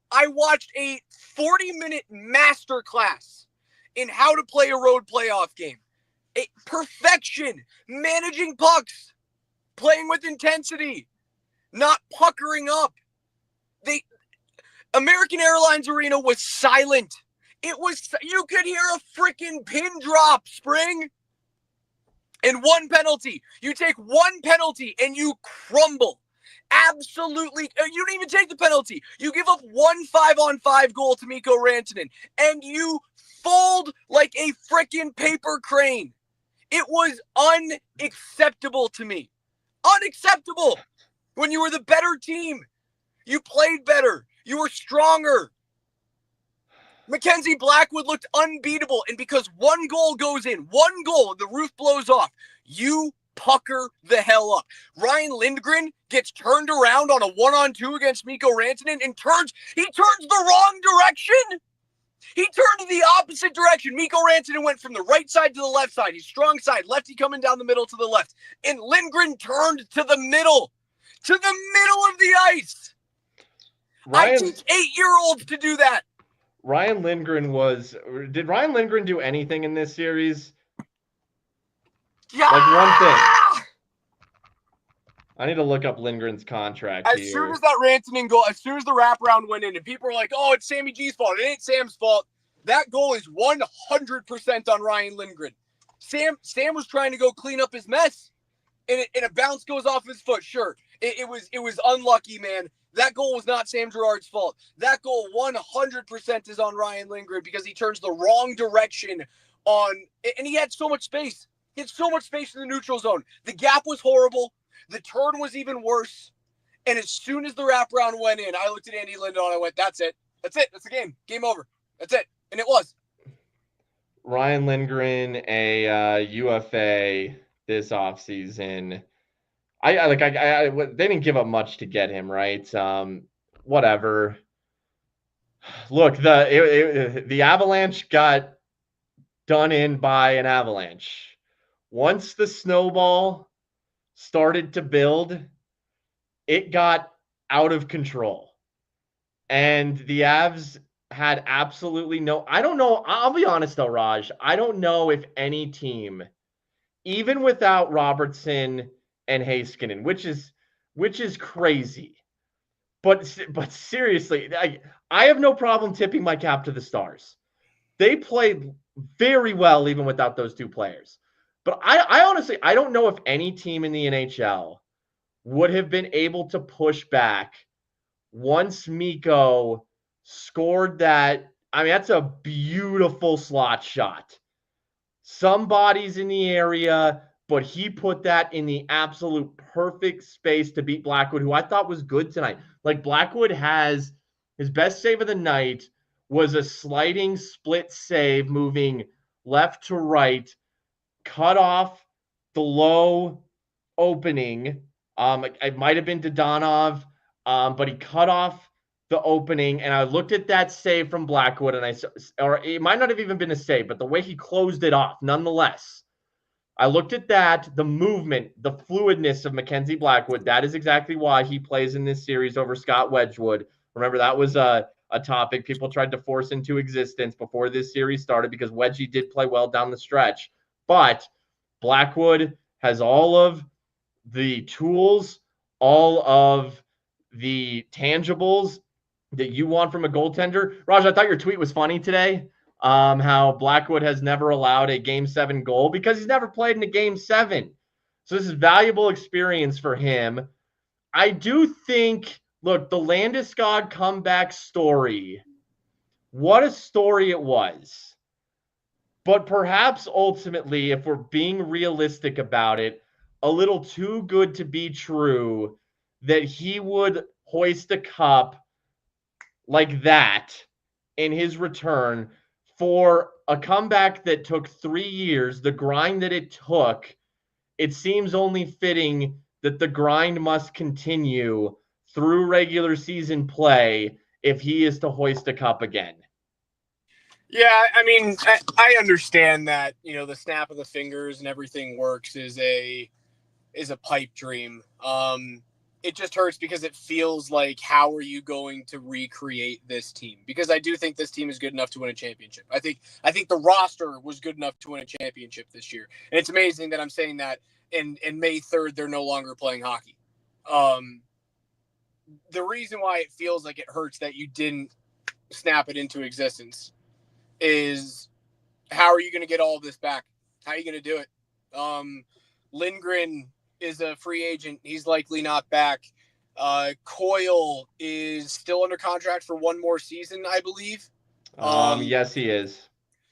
[SPEAKER 2] a 40-minute masterclass in how to play a road playoff game. Perfection, managing pucks, playing with intensity, not puckering up. American Airlines Arena was silent. You could hear a freaking pin drop, Spring. And one penalty. You take one penalty and you crumble. Absolutely. You don't even take the penalty. You give up one 5-on-5 goal to Mikko Rantanen and you fold like a freaking paper crane. It was unacceptable to me. Unacceptable. When you were the better team, you played better. You were stronger. Mackenzie Blackwood looked unbeatable. And because one goal goes in, one goal, the roof blows off, you pucker the hell up. Ryan Lindgren gets turned around on a 1-on-2 against Mikko Rantanen and turns the wrong direction. He turned the opposite direction. Mikko Rantanen went from the right side to the left side. He's strong side, lefty coming down the middle to the left. And Lindgren turned to the middle of the ice. I teach 8-year-olds to do that.
[SPEAKER 1] Ryan Lindgren did Ryan Lindgren do anything in this series?
[SPEAKER 2] Yeah!
[SPEAKER 1] Like one thing. I need to look up Lindgren's contract
[SPEAKER 2] here. As soon as that Rantanen goal, as soon as the wraparound went in and people were like, oh, it's Sammy G's fault. It ain't Sam's fault. That goal is 100% on Ryan Lindgren. Sam was trying to go clean up his mess and a bounce goes off his foot. Sure. It was unlucky, man. That goal was not Sam Girard's fault. That goal 100% is on Ryan Lindgren because he turns the wrong direction and he had so much space. He had so much space in the neutral zone. The gap was horrible. The turn was even worse. And as soon as the wraparound went in, I looked at Andy Lindo and I went, that's it. That's it. That's the game. Game over. That's it. And it was.
[SPEAKER 1] Ryan Lindgren, a UFA this offseason. They didn't give up much to get him, right? Whatever. Look, the Avalanche got done in by an avalanche. Once the snowball started to build, it got out of control. And the Avs had absolutely I don't know. I'll be honest though, Raj. I don't know if any team, even without Robertson and Heiskanen, which is crazy. But seriously, I have no problem tipping my cap to the Stars. They played very well even without those two players. But I honestly, I don't know if any team in the NHL would have been able to push back once Mikko scored that. I mean, that's a beautiful slot shot. Somebody's in the area, but he put that in the absolute perfect space to beat Blackwood, who I thought was good tonight. Like, Blackwood has his best save of the night was a sliding split save moving left to right, cut off the low opening. It might have been Dodonov. but he cut off the opening, and I looked at that save from Blackwood, and or it might not have even been a save, but the way he closed it off, nonetheless. I looked at that, the movement, the fluidness of Mackenzie Blackwood. That is exactly why he plays in this series over Scott Wedgwood. Remember, that was a topic people tried to force into existence before this series started because Wedgie did play well down the stretch. But Blackwood has all of the tools, all of the tangibles that you want from a goaltender. Raj, I thought your tweet was funny today. How Blackwood has never allowed a Game 7 goal because he's never played in a Game 7. So this is valuable experience for him. I do think, look, the Landeskog comeback story, what a story it was. But perhaps ultimately, if we're being realistic about it, a little too good to be true that he would hoist a cup like that in his return for a comeback that took 3 years, the grind that it took. It seems only fitting that the grind must continue through regular season play if he is to hoist a cup again.
[SPEAKER 2] Yeah, I mean, I understand that, the snap of the fingers and everything works is a pipe dream. It just hurts because it feels like, how are you going to recreate this team? Because I do think this team is good enough to win a championship. I think the roster was good enough to win a championship this year. And it's amazing that I'm saying that in May 3rd, they're no longer playing hockey. The reason why it feels like it hurts that you didn't snap it into existence is, how are you going to get all of this back? How are you going to do it? Lindgren is a free agent. He's likely not back. Coyle is still under contract for one more season, I believe.
[SPEAKER 1] Yes, he is.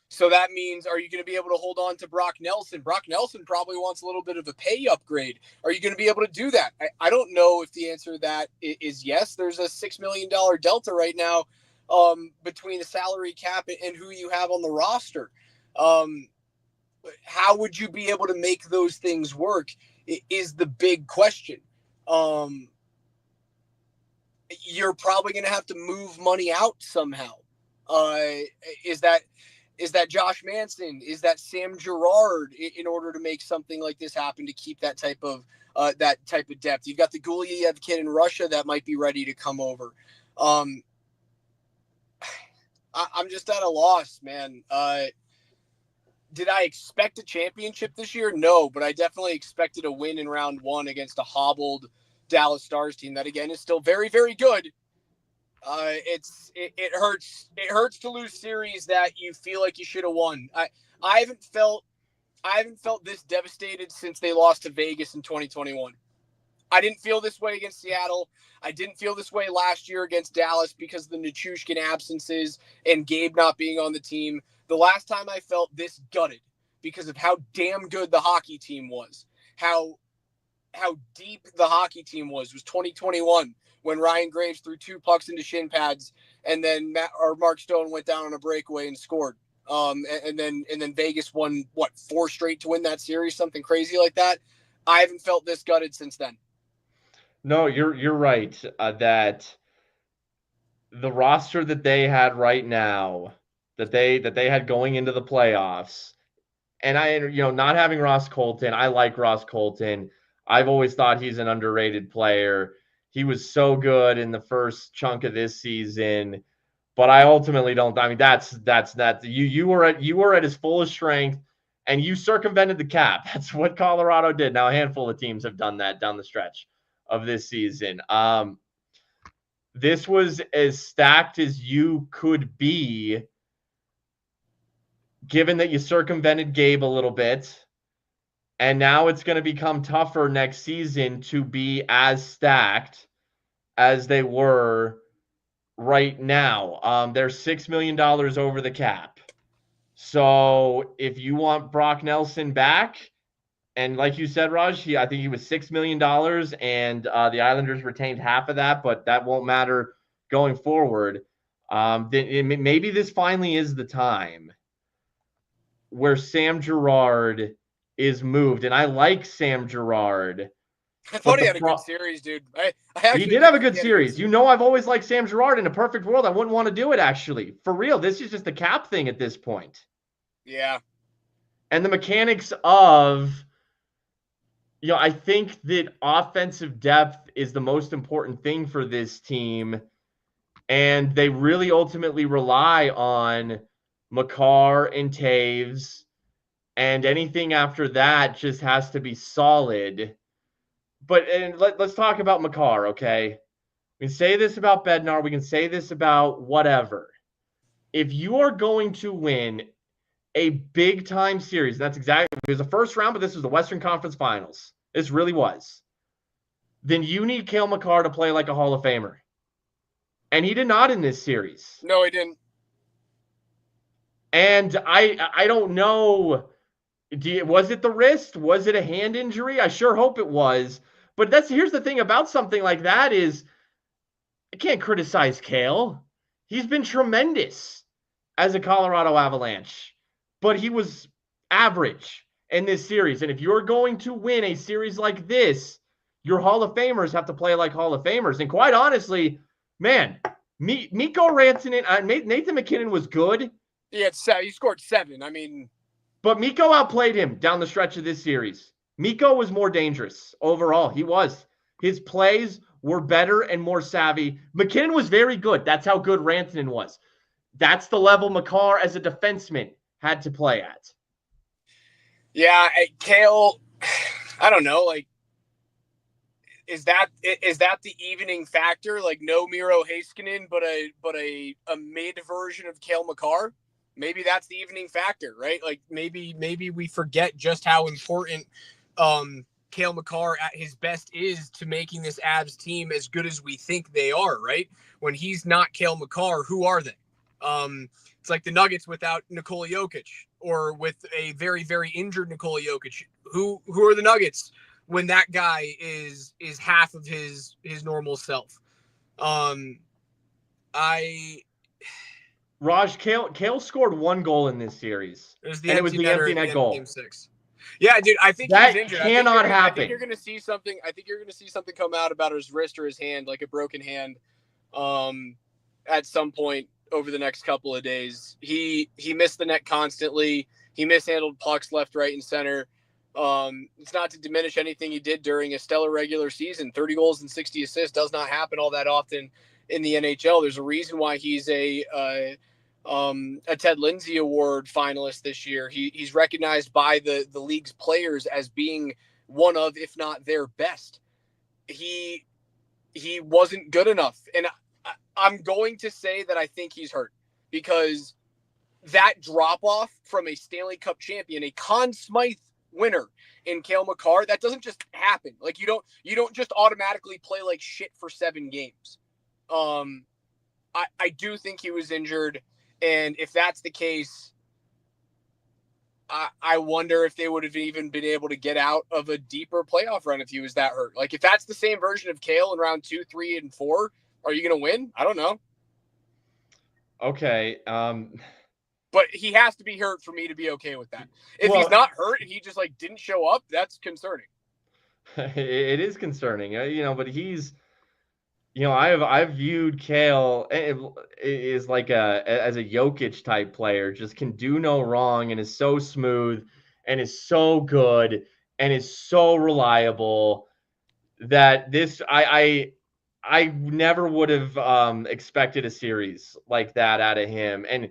[SPEAKER 2] So that means, are you going to be able to hold on to Brock Nelson? Brock Nelson probably wants a little bit of a pay upgrade. Are you going to be able to do that? I don't know if the answer to that is yes. There's a $6 million delta right now between the salary cap and who you have on the roster. How would you be able to make those things work is the big question. You're probably going to have to move money out somehow. Is that Josh Manson? Is that Sam Girard in order to make something like this happen, to keep that type of depth? You've got the Gulyayev kid in Russia that might be ready to come over. I'm just at a loss, man. Did I expect a championship this year? No, but I definitely expected a win in round one against a hobbled Dallas Stars team that, again, is still very, very good. It hurts. It hurts to lose series that you feel like you should have won. I haven't felt this devastated since they lost to Vegas in 2021. I didn't feel this way against Seattle. I didn't feel this way last year against Dallas because of the Nichushkin absences and Gabe not being on the team. The last time I felt this gutted because of how damn good the hockey team was, how deep the hockey team was 2021 when Ryan Graves threw 2 pucks into shin pads and then Mark Stone went down on a breakaway and scored. And then Vegas won 4 straight to win that series, something crazy like that. I haven't felt this gutted since then.
[SPEAKER 1] No, you're right that the roster that they had right now, that they had going into the playoffs, and not having Ross Colton, I like Ross Colton. I've always thought he's an underrated player. He was so good in the first chunk of this season, but I ultimately don't. I mean, that's you were at his fullest strength, and you circumvented the cap. That's what Colorado did. Now a handful of teams have done that down the stretch of this season. This was as stacked as you could be, given that you circumvented Gabe a little bit. And now it's going to become tougher next season to be as stacked as they were right now. They're $6 million over the cap. So if you want Brock Nelson back, and like you said, Raj, I think he was $6 million, and the Islanders retained half of that, but that won't matter going forward. Then maybe this finally is the time where Sam Girard is moved. And I like Sam Girard
[SPEAKER 2] I
[SPEAKER 1] But
[SPEAKER 2] thought he had a good series, dude.
[SPEAKER 1] He did have a good series. You know, I've always liked Sam Girard. In a perfect world, I wouldn't want to do it, actually. For real, this is just a cap thing at this point.
[SPEAKER 2] Yeah.
[SPEAKER 1] And the mechanics of, I think that offensive depth is the most important thing for this team. And they really ultimately rely on Makar and Taves. And anything after that just has to be solid. But let's talk about Makar, okay? We can say this about Bednar. We can say this about whatever. If you are going to win a big time series, that's exactly, it was the first round, but this was the Western Conference Finals. This really was. Then you need Cale Makar to play like a Hall of Famer. And he did not in this series.
[SPEAKER 2] No, he didn't.
[SPEAKER 1] And I don't know. Was it the wrist? Was it a hand injury? I sure hope it was. But here's the thing about something like that is I can't criticize Cale. He's been tremendous as a Colorado Avalanche, but he was average in this series. And if you're going to win a series like this, your Hall of Famers have to play like Hall of Famers. And quite honestly, man, Mikko Rantanen, Nathan MacKinnon was good.
[SPEAKER 2] He scored 7. I mean,
[SPEAKER 1] but Mikko outplayed him down the stretch of this series. Mikko was more dangerous overall. He was. His plays were better and more savvy. MacKinnon was very good. That's how good Rantanen was. That's the level Makar as a defenseman had to play at.
[SPEAKER 2] Yeah, Cale, I don't know. Like, is that the evening factor? Like, no Miro Heiskanen, but a mid version of Cale Makar? Maybe that's the evening factor, right? Like, maybe we forget just how important Cale Makar at his best is to making this Avs team as good as we think they are, right? When he's not Cale Makar, who are they? It's like the Nuggets without Nikola Jokic, or with a very, very injured Nikola Jokic. Who are the Nuggets when that guy is half of his normal self?
[SPEAKER 1] Raj, Cale scored 1 goal in this series, and it was the empty net goal.
[SPEAKER 2] Game 6. Yeah, dude, I think
[SPEAKER 1] that
[SPEAKER 2] he's injured.
[SPEAKER 1] Cannot happen.
[SPEAKER 2] I think you're gonna see something. I think you're gonna see something come out about his wrist or his hand, like a broken hand, at some point over the next couple of days. He missed the net constantly. He mishandled pucks left, right, and center. It's not to diminish anything he did during a stellar regular season. 30 goals and 60 assists does not happen all that often in the NHL. There's a reason why he's a Ted Lindsay Award finalist this year. He's recognized by the league's players as being one of, if not their best. He wasn't good enough. And I'm going to say that I think he's hurt, because that drop off from a Stanley Cup champion, a Conn Smythe winner in Cale Makar, that doesn't just happen. Like, you don't just automatically play like shit for 7 games. I do think he was injured. And if that's the case, I wonder if they would have even been able to get out of a deeper playoff run if he was that hurt. Like, if that's the same version of Cale in round 2, 3, and 4, are you going to win? I don't know.
[SPEAKER 1] Okay.
[SPEAKER 2] But he has to be hurt for me to be okay with that. If he's not hurt and he just didn't show up, that's concerning.
[SPEAKER 1] It is concerning, but he's, I've viewed Cale is like as a Jokic type player, just can do no wrong and is so smooth and is so good and is so reliable that I never would have expected a series like that out of him. And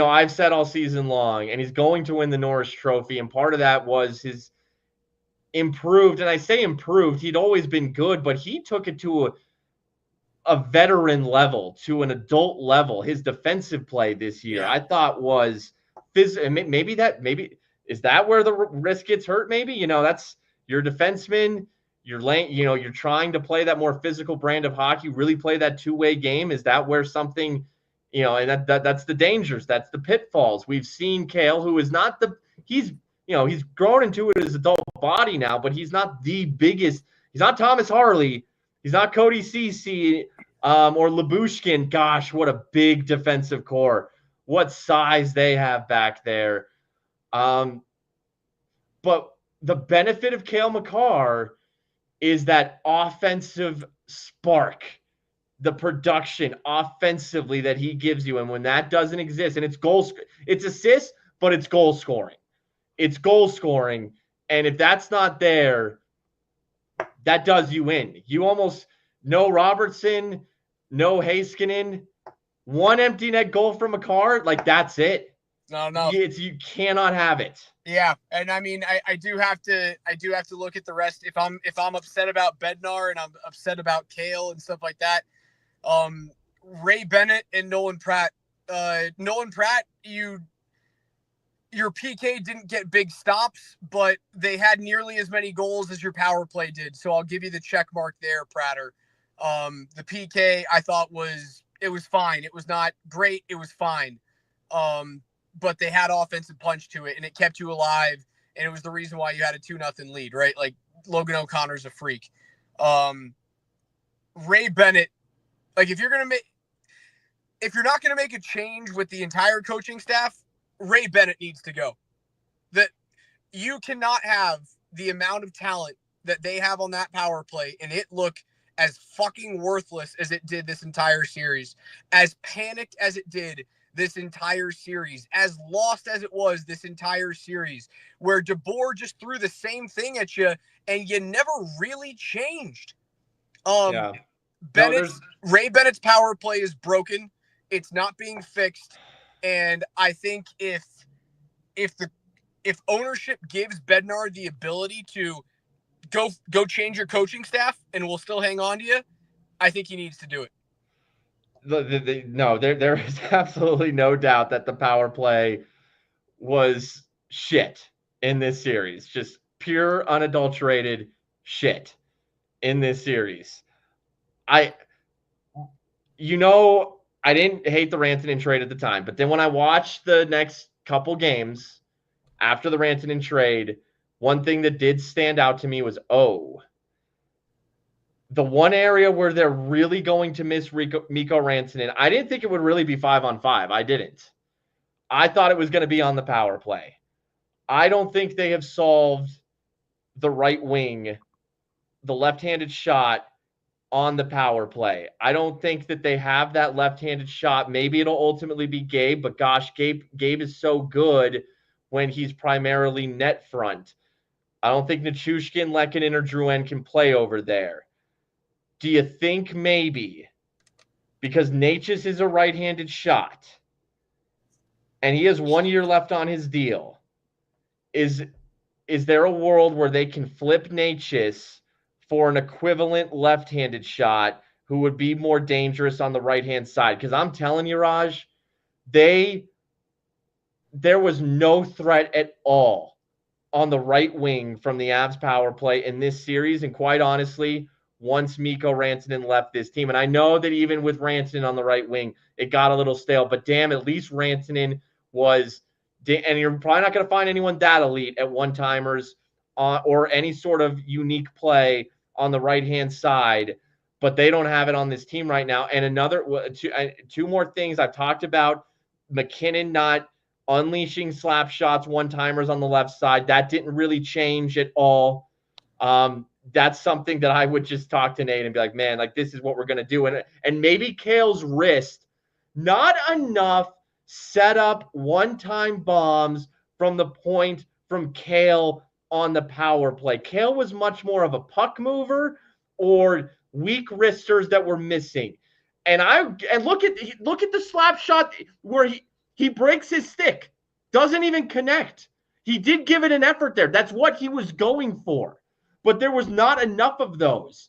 [SPEAKER 1] I've said all season long, and he's going to win the Norris Trophy, and part of that was his improved, and I say improved, he'd always been good, but he took it to a veteran level, to an adult level. His defensive play this year, I thought was maybe is that where the wrist gets hurt? Maybe, that's your defenseman. You're trying to play that more physical brand of hockey, really play that two-way game. Is that where something, and that's the dangers, that's the pitfalls. We've seen Cale, who is not he's grown into his adult body now, but he's not the biggest. He's not Thomas Harley. He's not Cody Ceci or Lyubushkin. Gosh, what a big defensive core. What size they have back there. But the benefit of Cale Makar is that offensive spark, the production offensively that he gives you. And when that doesn't exist, and it's assists, but it's goal scoring. It's goal scoring. And if that's not there, that does you in. You almost no Robertson, no Heiskanen, one empty net goal from Makar, like that's it.
[SPEAKER 2] No.
[SPEAKER 1] You cannot have it.
[SPEAKER 2] Yeah, and I mean, I do have to look at the rest. If I'm upset about Bednar and I'm upset about Cale and stuff like that, Ray Bennett and Nolan Pratt. Nolan Pratt, your PK didn't get big stops, but they had nearly as many goals as your power play did. So I'll give you the check mark there, Prater. The PK I thought was fine. It was not great. It was fine. But they had offensive punch to it, and it kept you alive, and it was the reason why you had a 2-0 lead, right? Like, Logan O'Connor's a freak. Ray Bennett, like, if you're not gonna make a change with the entire coaching staff, Ray Bennett needs to go. That you cannot have the amount of talent that they have on that power play and it look as fucking worthless as it did this entire series, as panicked as it did this entire series, as lost as it was this entire series, where DeBoer just threw the same thing at you and you never really changed.
[SPEAKER 1] Yeah.
[SPEAKER 2] Ray Bennett's power play is broken. It's not being fixed. And I think if ownership gives Bednar the ability to go change your coaching staff and we'll still hang on to you, I think he needs to do it.
[SPEAKER 1] No, there is absolutely no doubt that the power play was shit in this series. Just pure, unadulterated shit in this series. I didn't hate the Rantanen trade at the time, but then when I watched the next couple games after the Rantanen trade, one thing that did stand out to me was, the one area where they're really going to miss Mikko Rantanen, I didn't think it would really be 5-on-5. I didn't. I thought it was going to be on the power play. I don't think they have solved the right wing, the left-handed shot on the power play. I don't think that they have that left-handed shot. Maybe it'll ultimately be Gabe, but gosh, Gabe is so good when he's primarily net front. I don't think Nichushkin, Lehkonen, or Drouin can play over there. Do you think maybe because Necas is a right-handed shot and he has 1 year left on his deal, is there a world where they can flip Necas for an equivalent left-handed shot who would be more dangerous on the right-hand side? Because I'm telling you, Raj, there was no threat at all on the right wing from the Avs power play in this series. And quite honestly, once Mikko Rantanen left this team, and I know that even with Rantanen on the right wing, it got a little stale, but damn, at least Rantanen was, and you're probably not going to find anyone that elite at one-timers or any sort of unique play on the right-hand side, but they don't have it on this team right now. And two more things I've talked about, McKinnon not unleashing slap shots, one-timers on the left side. That didn't really change at all. That's something that I would just talk to Nate and be like, man, like this is what we're going to do. And maybe Cale's wrist, not enough set up one-time bombs from the point from Cale on the power play. Cale was much more of a puck mover or weak wristers that were missing. And look at the slap shot where he breaks his stick, doesn't even connect. He did give it an effort there. That's what he was going for. But there was not enough of those.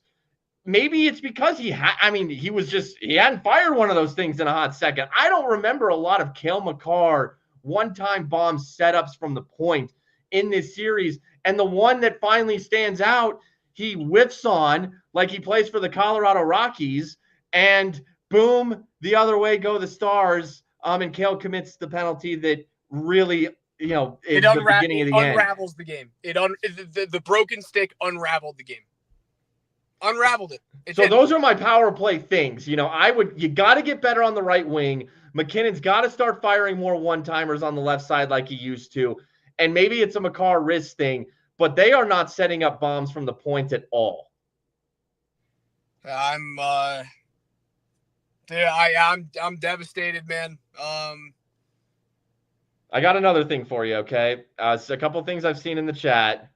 [SPEAKER 1] Maybe it's because he hadn't fired one of those things in a hot second. I don't remember a lot of Cale Makar one-time bomb setups from the point in this series. And the one that finally stands out, he whiffs on like he plays for the Colorado Rockies, and boom, the other way go the Stars. And Cale commits the penalty that really, is the beginning of the end.
[SPEAKER 2] It unravels the game. The broken stick unraveled the game. Unraveled it.
[SPEAKER 1] Those are my power play things. You got to get better on the right wing. McKinnon's got to start firing more one-timers on the left side like he used to. And maybe it's a Makar wrist thing, but they are not setting up bombs from the point at all.
[SPEAKER 2] I'm devastated, man.
[SPEAKER 1] I got another thing for you, okay? So a couple things I've seen in the chat.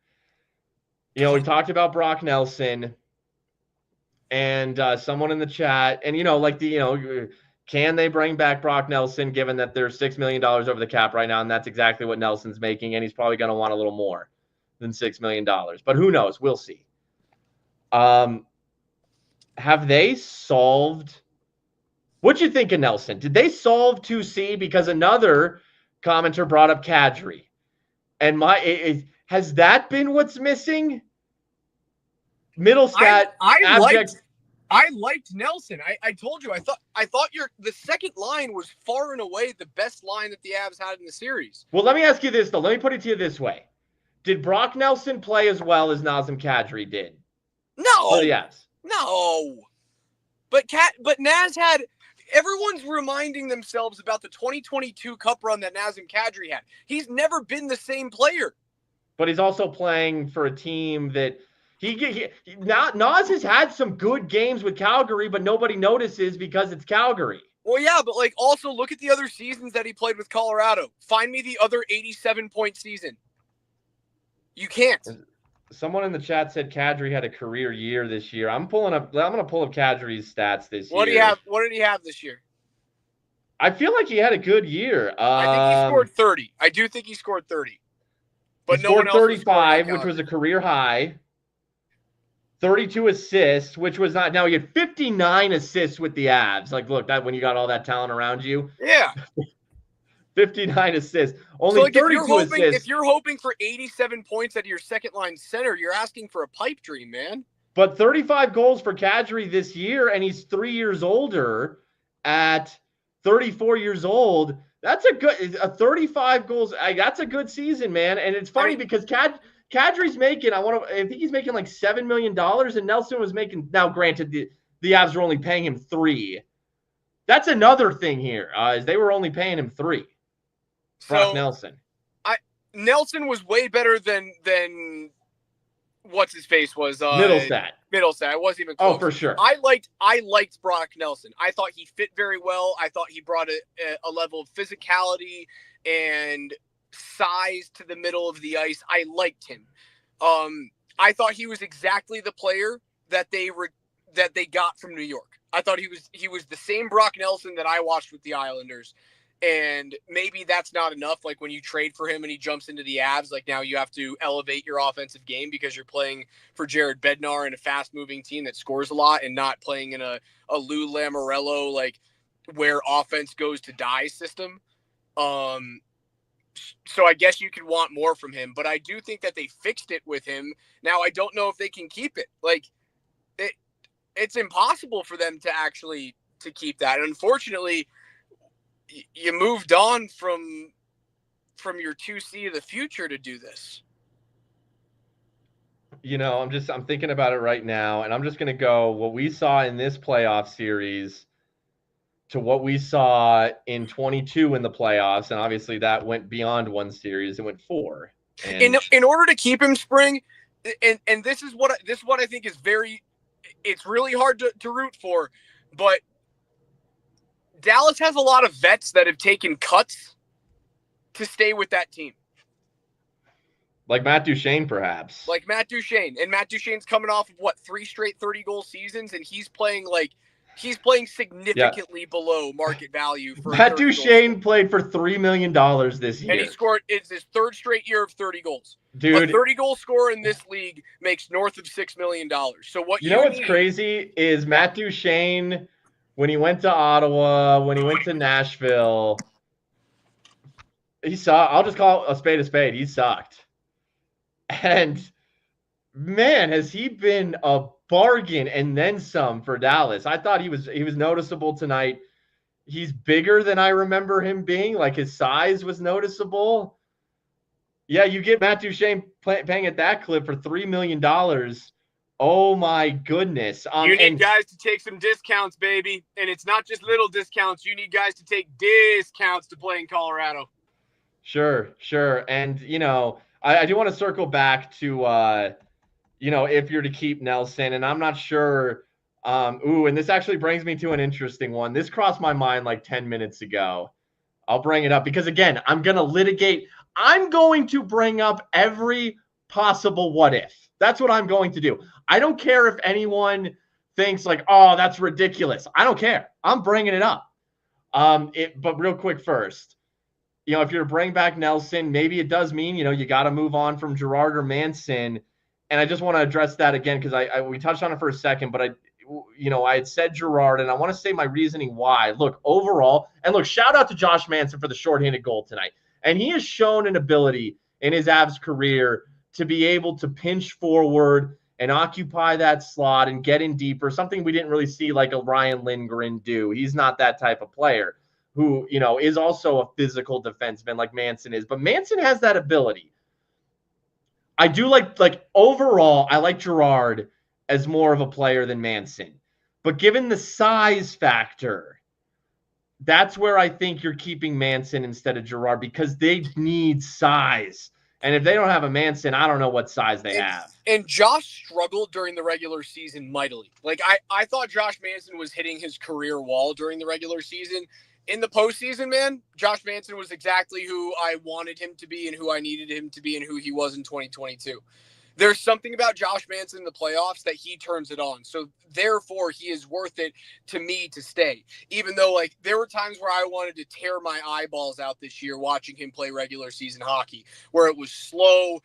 [SPEAKER 1] You know, we talked about Brock Nelson and someone in the chat, and can they bring back Brock Nelson given that there's $6 million over the cap right now, and that's exactly what Nelson's making, and he's probably going to want a little more than $6 million. But who knows? We'll see. Have they solved – what'd you think of Nelson? Did they solve 2C? Because another commenter brought up Kadri. And has that been what's missing? Middlestat,
[SPEAKER 2] I liked Nelson. I told you I thought the second line was far and away the best line that the Avs had in the series.
[SPEAKER 1] Well, let me ask you this though. Let me put it to you this way: did Brock Nelson play as well as Nazem Kadri did?
[SPEAKER 2] No.
[SPEAKER 1] For the Avs?
[SPEAKER 2] No. But Naz had. Everyone's reminding themselves about the 2022 Cup run that Nazem Kadri had. He's never been the same player.
[SPEAKER 1] But he's also playing for a team that Naz has had some good games with Calgary, but nobody notices because it's Calgary.
[SPEAKER 2] Well, yeah, but also look at the other seasons that he played with Colorado. Find me the other 87-point season. You can't.
[SPEAKER 1] Someone in the chat said Kadri had a career year this year. I'm going to pull up Kadri's stats this year.
[SPEAKER 2] What did he have this year?
[SPEAKER 1] I feel like he had a good year.
[SPEAKER 2] I think he scored 30. I do think he scored 30. But
[SPEAKER 1] no one else 35, which was a career high. 32 assists, which was not. Now he had 59 assists with the Avs. Look, that when you got all that talent around you.
[SPEAKER 2] Yeah.
[SPEAKER 1] 59 assists. Only 32 assists.
[SPEAKER 2] If you're hoping for 87 points out of your second line center, you're asking for a pipe dream, man.
[SPEAKER 1] But 35 goals for Kadri this year, and he's 3 years older at 34 years old. That's a 35 goals. That's a good season, man. And it's funny because Kadri's making, I think he's making like $7 million, and Nelson was making, now granted, the Avs were only paying him $3 million. That's another thing here, is they were only paying him $3 million. Brock Nelson.
[SPEAKER 2] Nelson was way better than what's his face was.
[SPEAKER 1] Middlestat.
[SPEAKER 2] I wasn't even close.
[SPEAKER 1] Oh, for sure.
[SPEAKER 2] I liked Brock Nelson. I thought he fit very well. I thought he brought a level of physicality and size to the middle of the ice. I liked him. I thought he was exactly the player that they got from New York. I thought he was the same Brock Nelson that I watched with the Islanders. And maybe that's not enough. Like when you trade for him and he jumps into the Avs, now you have to elevate your offensive game because you're playing for Jared Bednar in a fast-moving team that scores a lot and not playing in a Lou Lamoriello, where offense goes to die system. So I guess you could want more from him, but I do think that they fixed it with him. Now I don't know if they can keep it. It's impossible for them to keep that. And unfortunately, you moved on from your 2C of the future to do this.
[SPEAKER 1] I'm thinking about it right now, and I'm just going to go what we saw in this playoff series to what we saw in 22 in the playoffs, and obviously that went beyond one series. It went 4. And
[SPEAKER 2] in order to keep him, Spring, and this is what I think is it's really hard to root for, but Dallas has a lot of vets that have taken cuts to stay with that team.
[SPEAKER 1] Like Matt Duchene, perhaps.
[SPEAKER 2] Like Matt Duchene. And Matt Duchene's coming off of 3 straight 30-goal seasons, and he's playing significantly below market value.
[SPEAKER 1] Matt Duchene played for $3 million this year.
[SPEAKER 2] And he scored, it's his 3rd straight year of 30 goals.
[SPEAKER 1] Dude.
[SPEAKER 2] A 30-goal scorer in this league makes north of $6 million. So what
[SPEAKER 1] you know what's crazy is Matt Duchene, when he went to Ottawa, when he went to Nashville, he saw. I'll just call a spade. He sucked. And, man, has he been a bargain and then some for Dallas. I thought he was noticeable tonight. He's bigger than I remember him being. His size was noticeable. Yeah, you get Matt Duchene paying at that clip for $3 million. Oh my goodness!
[SPEAKER 2] You need guys to take some discounts, baby, and it's not just little discounts. You need guys to take discounts to play in Colorado.
[SPEAKER 1] Sure, and I do want to circle back to if you're to keep Nelson, and I'm not sure And this actually brings me to an interesting one. This crossed my mind like 10 minutes ago. I'll bring it up because, again, I'm going to litigate. I'm going to bring up every possible what if. That's what I'm going to do. I don't care if anyone thinks like, oh, that's ridiculous. I don't care. I'm bringing it up. But real quick first, if you're to bring back Nelson, maybe it does mean, you got to move on from Girard or Manson. And I just want to address that again because we touched on it for a second, but I had said Girard, and I want to say my reasoning why. Look, overall, and look, shout out to Josh Manson for the shorthanded goal tonight. And he has shown an ability in his Avs career to be able to pinch forward and occupy that slot and get in deeper, something we didn't really see like a Ryan Lindgren do. He's not that type of player who, is also a physical defenseman like Manson is. But Manson has that ability. I do like overall, I like Girard as more of a player than Manson. But given the size factor, that's where I think you're keeping Manson instead of Girard because they need size. And if they don't have a Manson, I don't know what size they have.
[SPEAKER 2] And Josh struggled during the regular season mightily. Like, I thought Josh Manson was hitting his career wall during the regular season. In the postseason, man, Josh Manson was exactly who I wanted him to be and who I needed him to be and who he was in 2022. There's something about Josh Manson in the playoffs that he turns it on. So therefore, he is worth it to me to stay. Even though, like, there were times where I wanted to tear my eyeballs out this year watching him play regular season hockey, where it was slow.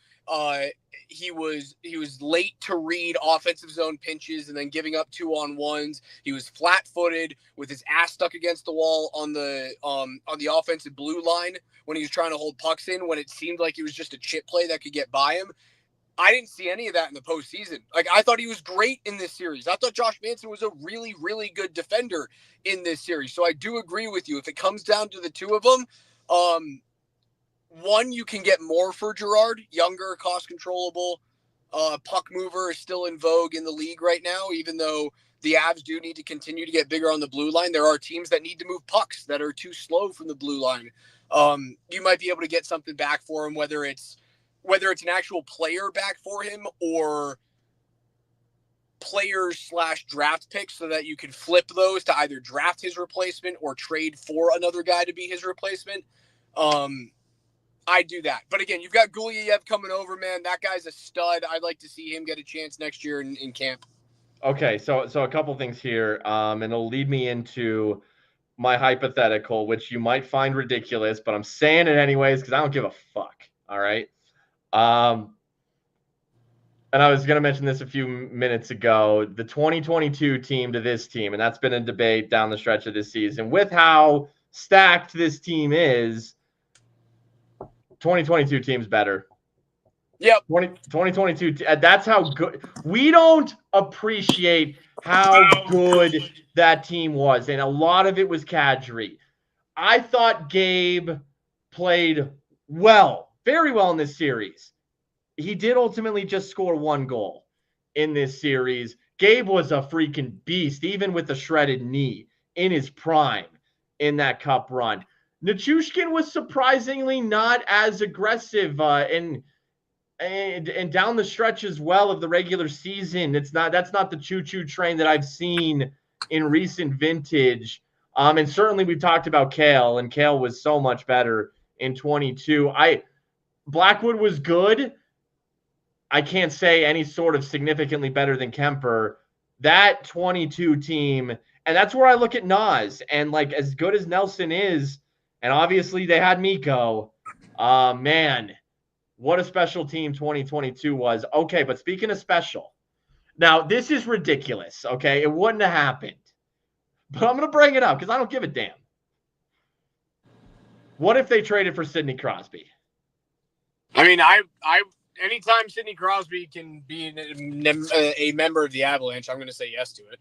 [SPEAKER 2] He was late to read offensive zone pinches and then giving up 2-on-1s. He was flat-footed with his ass stuck against the wall on the offensive blue line when he was trying to hold pucks in when it seemed like it was just a chip play that could get by him. I didn't see any of that in the postseason. Like, I thought he was great in this series. I thought Josh Manson was a really, really good defender in this series. So I do agree with you. If it comes down to the two of them, one, you can get more for Girard, younger, cost controllable. Puck mover is still in vogue in the league right now, even though the Avs do need to continue to get bigger on the blue line. There are teams that need to move pucks that are too slow from the blue line. You might be able to get something back for him, whether it's an actual player back for him or players/draft picks so that you can flip those to either draft his replacement or trade for another guy to be his replacement. I do that. But again, you've got Gulyayev coming over, man. That guy's a stud. I'd like to see him get a chance next year in camp.
[SPEAKER 1] Okay, so a couple things here, and it'll lead me into my hypothetical, which you might find ridiculous, but I'm saying it anyways because I don't give a fuck, all right? And I was going to mention this a few minutes ago, the 2022 team to this team, and that's been a debate down the stretch of this season. With how stacked this team is, 2022 team's better.
[SPEAKER 2] Yep.
[SPEAKER 1] 2022, that's how good. We don't appreciate how good that team was, and a lot of it was Kadri. I thought Gabe played well, very well in this series. He did ultimately just score one goal in this series. Gabe was a freaking beast, even with the shredded knee in his prime in that cup run. Nichushkin was surprisingly not as aggressive and down the stretch as well of the regular season. That's not the choo-choo train that I've seen in recent vintage. And certainly we've talked about Kale, and Kale was so much better in 22. Blackwood was good. I can't say any sort of significantly better than Kemper. That 22 team, and that's where I look at Nas. And like as good as Nelson is, and obviously they had Mikko, man, what a special team 2022 was. Okay, but speaking of special, now this is ridiculous, okay? It wouldn't have happened. But I'm going to bring it up because I don't give a damn. What if they traded for Sidney Crosby?
[SPEAKER 2] I mean, anytime Sidney Crosby can be a member of the Avalanche, I'm going to say yes to it.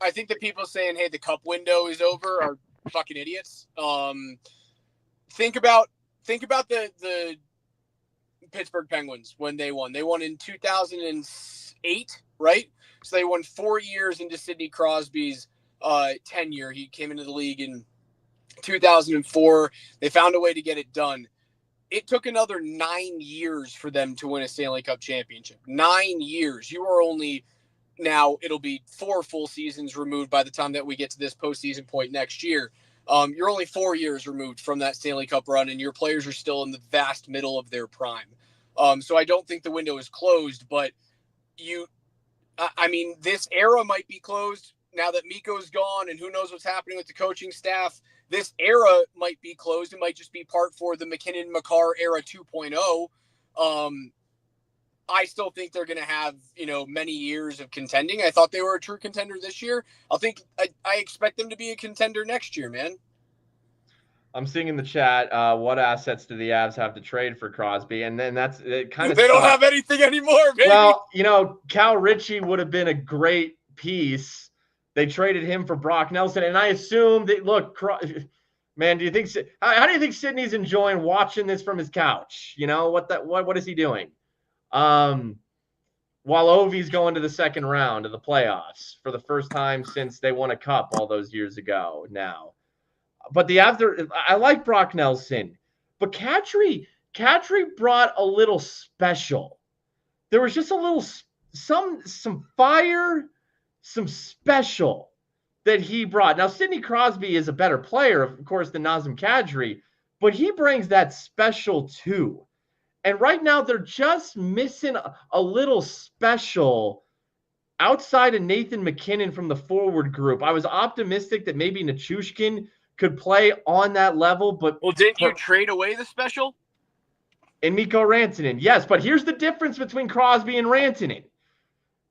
[SPEAKER 2] I think the people saying, hey, the cup window is over are fucking idiots. Think about the Pittsburgh Penguins when they won. They won in 2008, right? So they won 4 years into Sidney Crosby's tenure. He came into the league in 2004. They found a way to get it done. it took another 9 years for them to win a Stanley Cup championship. 9 years. You are only now, it'll be 4 full seasons removed by the time that we get to this postseason point next year. You're only 4 years removed from that Stanley Cup run, and your players are still in the vast middle of their prime. So I don't think the window is closed, but this era might be closed now that Mikko's gone, and who knows what's happening with the coaching staff. This era might be closed. It might just be part for the MacKinnon-Makar era 2.0. I still think they're going to have, many years of contending. I thought they were a true contender this year. I expect them to be a contender next year, man.
[SPEAKER 1] I'm seeing in the chat, what assets do the Avs have to trade for Crosby? And then that's it kind of.
[SPEAKER 2] They don't have anything anymore, baby.
[SPEAKER 1] Well, Cal Ritchie would have been a great piece. They traded him for Brock Nelson, and I assume that. Look, man, do you think? How do you think Sidney's enjoying watching this from his couch? What is he doing? While Ovi's going to the second round of the playoffs for the first time since they won a cup all those years ago now. But I like Brock Nelson, but Kadri brought a little special. There was just a little, some fire, some special that he brought. Now, Sidney Crosby is a better player, of course, than Nazem Kadri, but he brings that special too. And right now, they're just missing a little special outside of Nathan MacKinnon from the forward group. I was optimistic that maybe Nichushkin could play on that level, but...
[SPEAKER 2] Well, didn't you trade away the special?
[SPEAKER 1] And Mikko Rantanen, yes. But here's the difference between Crosby and Rantanen.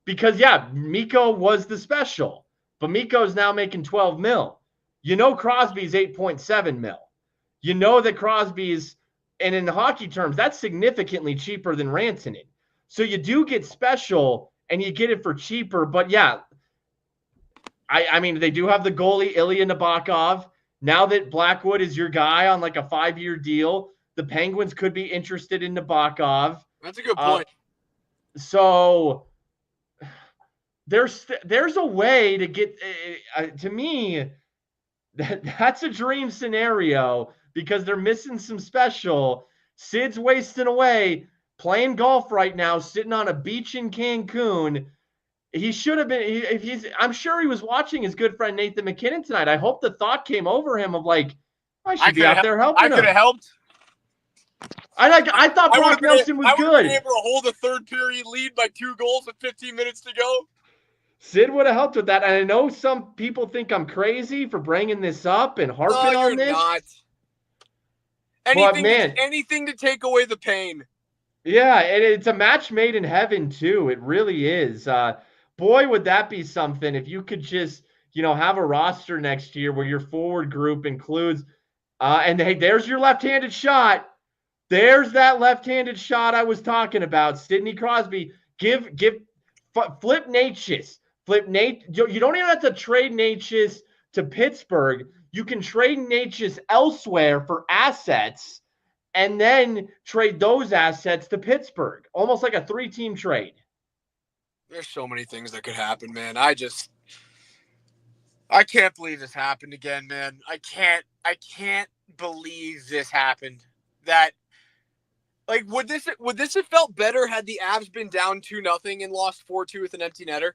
[SPEAKER 1] Because, Mikko was the special, but Mikko's now making $12 million. Crosby's $8.7 million. That Crosby's... And in the hockey terms, that's significantly cheaper than Rantanen. So you do get special, and you get it for cheaper. But, I mean, they do have the goalie, Ilya Nabokov. Now that Blackwood is your guy on like a 5-year deal, the Penguins could be interested in Nabokov.
[SPEAKER 2] That's a good point.
[SPEAKER 1] So there's a way to get to me, that's a dream scenario because they're missing some special. Sid's wasting away playing golf right now, sitting on a beach in Cancun. He should have been. I'm sure he was watching his good friend Nathan MacKinnon tonight. I hope the thought came over him of like, I should be out there helping him.
[SPEAKER 2] I could have helped.
[SPEAKER 1] I thought Brock Nelson was good.
[SPEAKER 2] I would have been able to hold a third period lead by 2 goals with 15 minutes to go.
[SPEAKER 1] Sid would have helped with that. And I know some people think I'm crazy for bringing this up and harping on this.
[SPEAKER 2] Not. Anything to take away the pain.
[SPEAKER 1] Yeah, and it's a match made in heaven too. It really is. Boy, would that be something if you could just, have a roster next year where your forward group includes, and hey, there's your left-handed shot. There's that left-handed shot I was talking about. Sidney Crosby, flip Natchez. You don't even have to trade Natchez to Pittsburgh. You can trade Natchez elsewhere for assets and then trade those assets to Pittsburgh. Almost like a 3-team trade.
[SPEAKER 2] There's so many things that could happen, man. I can't believe this happened again, man. I can't believe this happened. That, like, would this have felt better had the Avs been down 2-0 and lost 4-2 with an empty netter?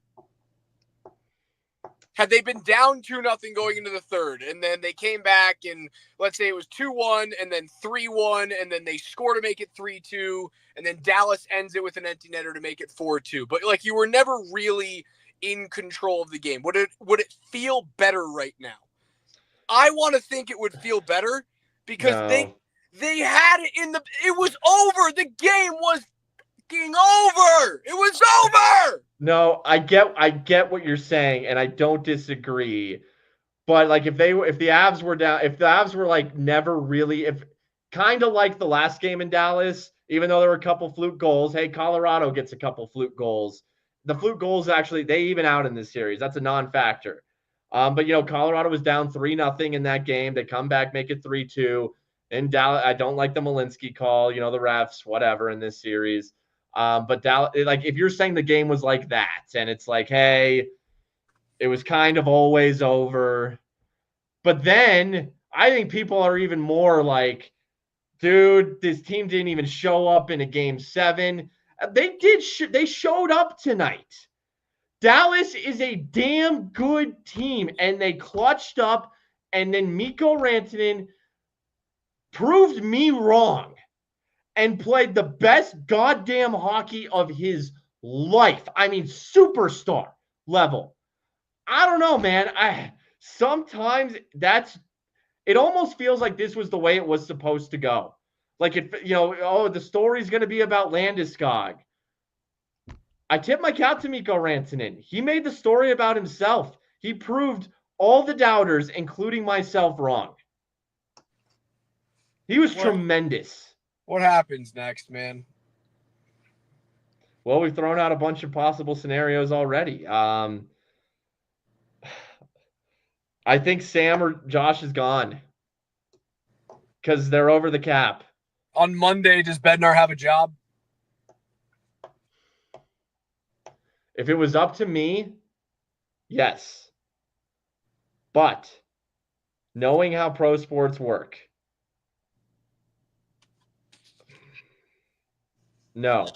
[SPEAKER 2] Had they been down 2-0 going into the third, and then they came back and let's say it was 2-1 and then 3-1, and then they score to make it 3-2, and then Dallas ends it with an empty netter to make it 4-2. But like, you were never really in control of the game. Would it feel better right now? I want to think it would feel better because they had it it was over. The game was fucking over. It was over.
[SPEAKER 1] No, I get what you're saying, and I don't disagree. But like if the Avs were down, if the Avs were like never really, if kind of like the last game in Dallas, even though there were a couple fluke goals, hey, Colorado gets a couple fluke goals. The fluke goals actually, they even out in this series. That's a non-factor. But Colorado was down 3-0 in that game. They come back, make it 3-2. In Dallas, I don't like the Malinsky call, the refs, whatever in this series. But Dallas, like if you're saying the game was like that, and it's like, hey, it was kind of always over. But then I think people are even more like, Dude, this team didn't even show up in a game 7. They showed up tonight. Dallas is a damn good team, and they clutched up, and then Mikko Rantanen proved me wrong and played the best goddamn hockey of his life. I mean, superstar level. I don't know, man. Sometimes it almost feels like this was the way it was supposed to go. Like the story's going to be about Landeskog. I tip my cap to Mikko Rantanen. He made the story about himself. He proved all the doubters, including myself, wrong. He was tremendous.
[SPEAKER 2] What happens next, man?
[SPEAKER 1] Well, we've thrown out a bunch of possible scenarios already. I think Sam or Josh is gone because they're over the cap.
[SPEAKER 2] On Monday, does Bednar have a job?
[SPEAKER 1] If it was up to me, yes. But knowing how pro sports work, no.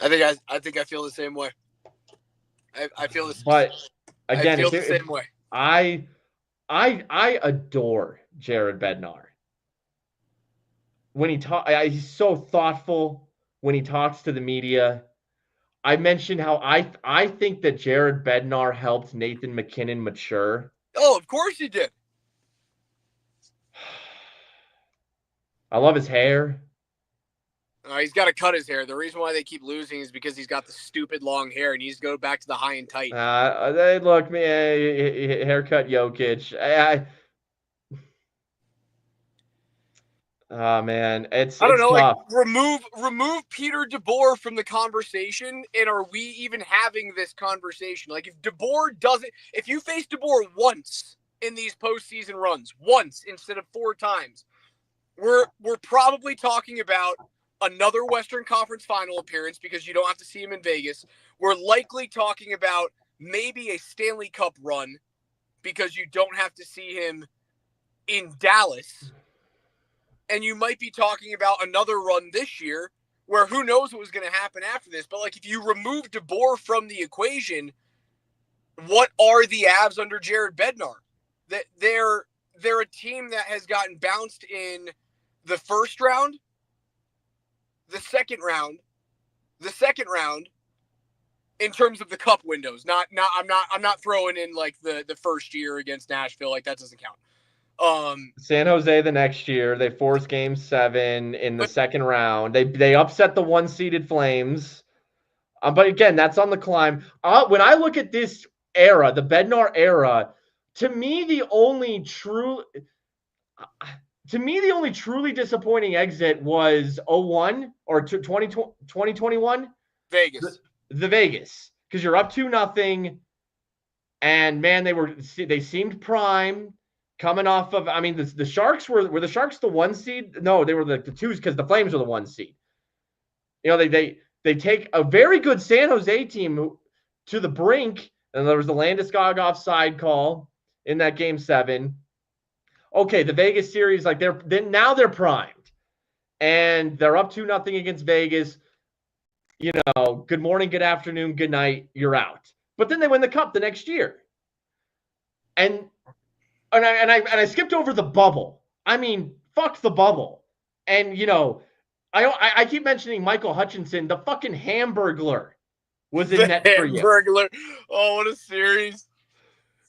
[SPEAKER 2] I think I feel the same way. I feel this.
[SPEAKER 1] But again,
[SPEAKER 2] I feel the same way.
[SPEAKER 1] I adore Jared Bednar. When he's so thoughtful when he talks to the media. I mentioned how I think that Jared Bednar helped Nathan MacKinnon mature.
[SPEAKER 2] Oh, of course he did.
[SPEAKER 1] I love his hair.
[SPEAKER 2] He's got to cut his hair. The reason why they keep losing is because he's got the stupid long hair and he needs to go back to the high and tight.
[SPEAKER 1] Look, man, haircut Jokic. Oh man, I don't know. Tough.
[SPEAKER 2] Like, remove Peter DeBoer from the conversation, and are we even having this conversation? Like, if you face DeBoer once in these postseason runs, once instead of 4 times, we're probably talking about another Western Conference Final appearance because you don't have to see him in Vegas. We're likely talking about maybe a Stanley Cup run because you don't have to see him in Dallas. And you might be talking about another run this year where who knows what was going to happen after this. But, like, if you remove DeBoer from the equation, what are the Avs under Jared Bednar? That they're a team that has gotten bounced in the first round, the second round in terms of the cup windows. I'm not throwing in like the first year against Nashville. Like, that doesn't count.
[SPEAKER 1] San Jose the next year, they forced Game 7 in the second round. They upset the 1-seeded Flames. But again, that's on the climb. When I look at this era, the Bednar era, to me the only truly disappointing exit was 01 or 2021
[SPEAKER 2] Vegas.
[SPEAKER 1] The Vegas, because you're up 2-0, and man, they seemed prime. Coming off of, I mean, the Sharks were the Sharks the 1 seed? No, they were the 2s because the Flames were the 1 seed. You know, they take a very good San Jose team to the brink, and there was the Landeskog offside call in that Game 7. Okay, the Vegas series, like now they're primed, and they're up 2-0 against Vegas. You know, good morning, good afternoon, good night, you're out. But then they win the cup the next year, and I skipped over the bubble. I mean, fuck the bubble. And, you know, I keep mentioning Michael Hutchinson. The fucking Hamburglar was in net for you.
[SPEAKER 2] Hamburglar. Oh, what a series.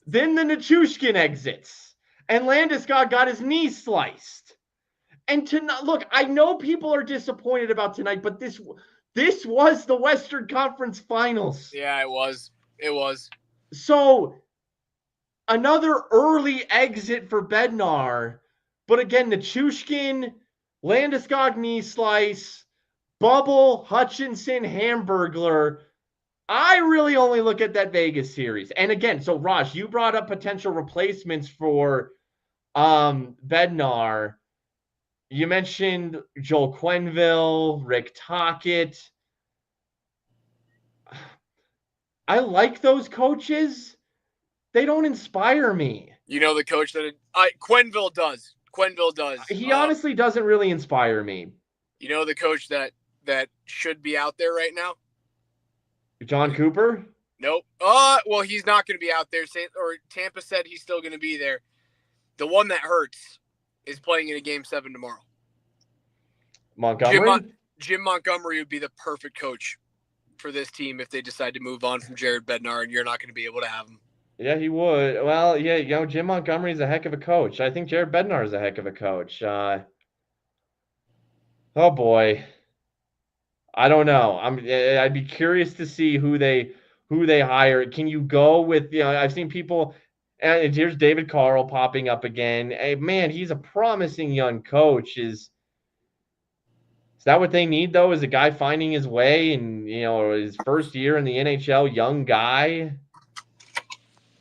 [SPEAKER 1] Then the Nichushkin exits. And Landeskog got his knee sliced. And look, I know people are disappointed about tonight, but this was the Western Conference Finals.
[SPEAKER 2] Yeah, it was. It was.
[SPEAKER 1] So another early exit for Bednar, but again, Nichushkin, Landeskog knee slice, bubble, Hutchinson, Hamburglar. I really only look at that Vegas series. And again, so Raj, you brought up potential replacements for Bednar. You mentioned Joel Quenneville, Rick Tocchet. I like those coaches. They don't inspire me.
[SPEAKER 2] You know the coach that Quenneville does. Quenneville does.
[SPEAKER 1] He honestly doesn't really inspire me.
[SPEAKER 2] You know the coach that should be out there right now?
[SPEAKER 1] John Cooper?
[SPEAKER 2] Nope. Well, he's not going to be out there. Or Tampa said he's still going to be there. The one that hurts is playing in a Game 7 tomorrow.
[SPEAKER 1] Montgomery?
[SPEAKER 2] Jim Montgomery would be the perfect coach for this team if they decide to move on from Jared Bednar, and you're not going to be able to have him.
[SPEAKER 1] Yeah, he would. Well, yeah, Jim Montgomery's a heck of a coach. I think Jared Bednar is a heck of a coach. Oh boy. I don't know. I'd be curious to see who they hire. Can you go with, I've seen people, and here's David Carl popping up again. Hey, man, he's a promising young coach. Is that what they need, though? Is a guy finding his way and, his first year in the NHL, young guy?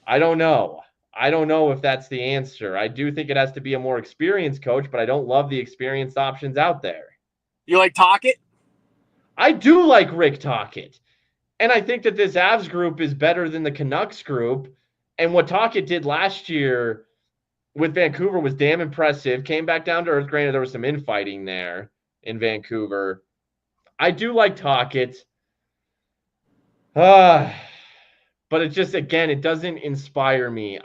[SPEAKER 1] I don't know. I don't know if that's the answer. I do think it has to be a more experienced coach, but I don't love the experienced options out there.
[SPEAKER 2] You like Tocchet?
[SPEAKER 1] I do like Rick Tocchet. And I think that this Avs group is better than the Canucks group. And what Tocchet did last year with Vancouver was damn impressive. Came back down to earth. Granted, there was some infighting there in Vancouver. I do like Tocchet. But it just, again, it doesn't inspire me.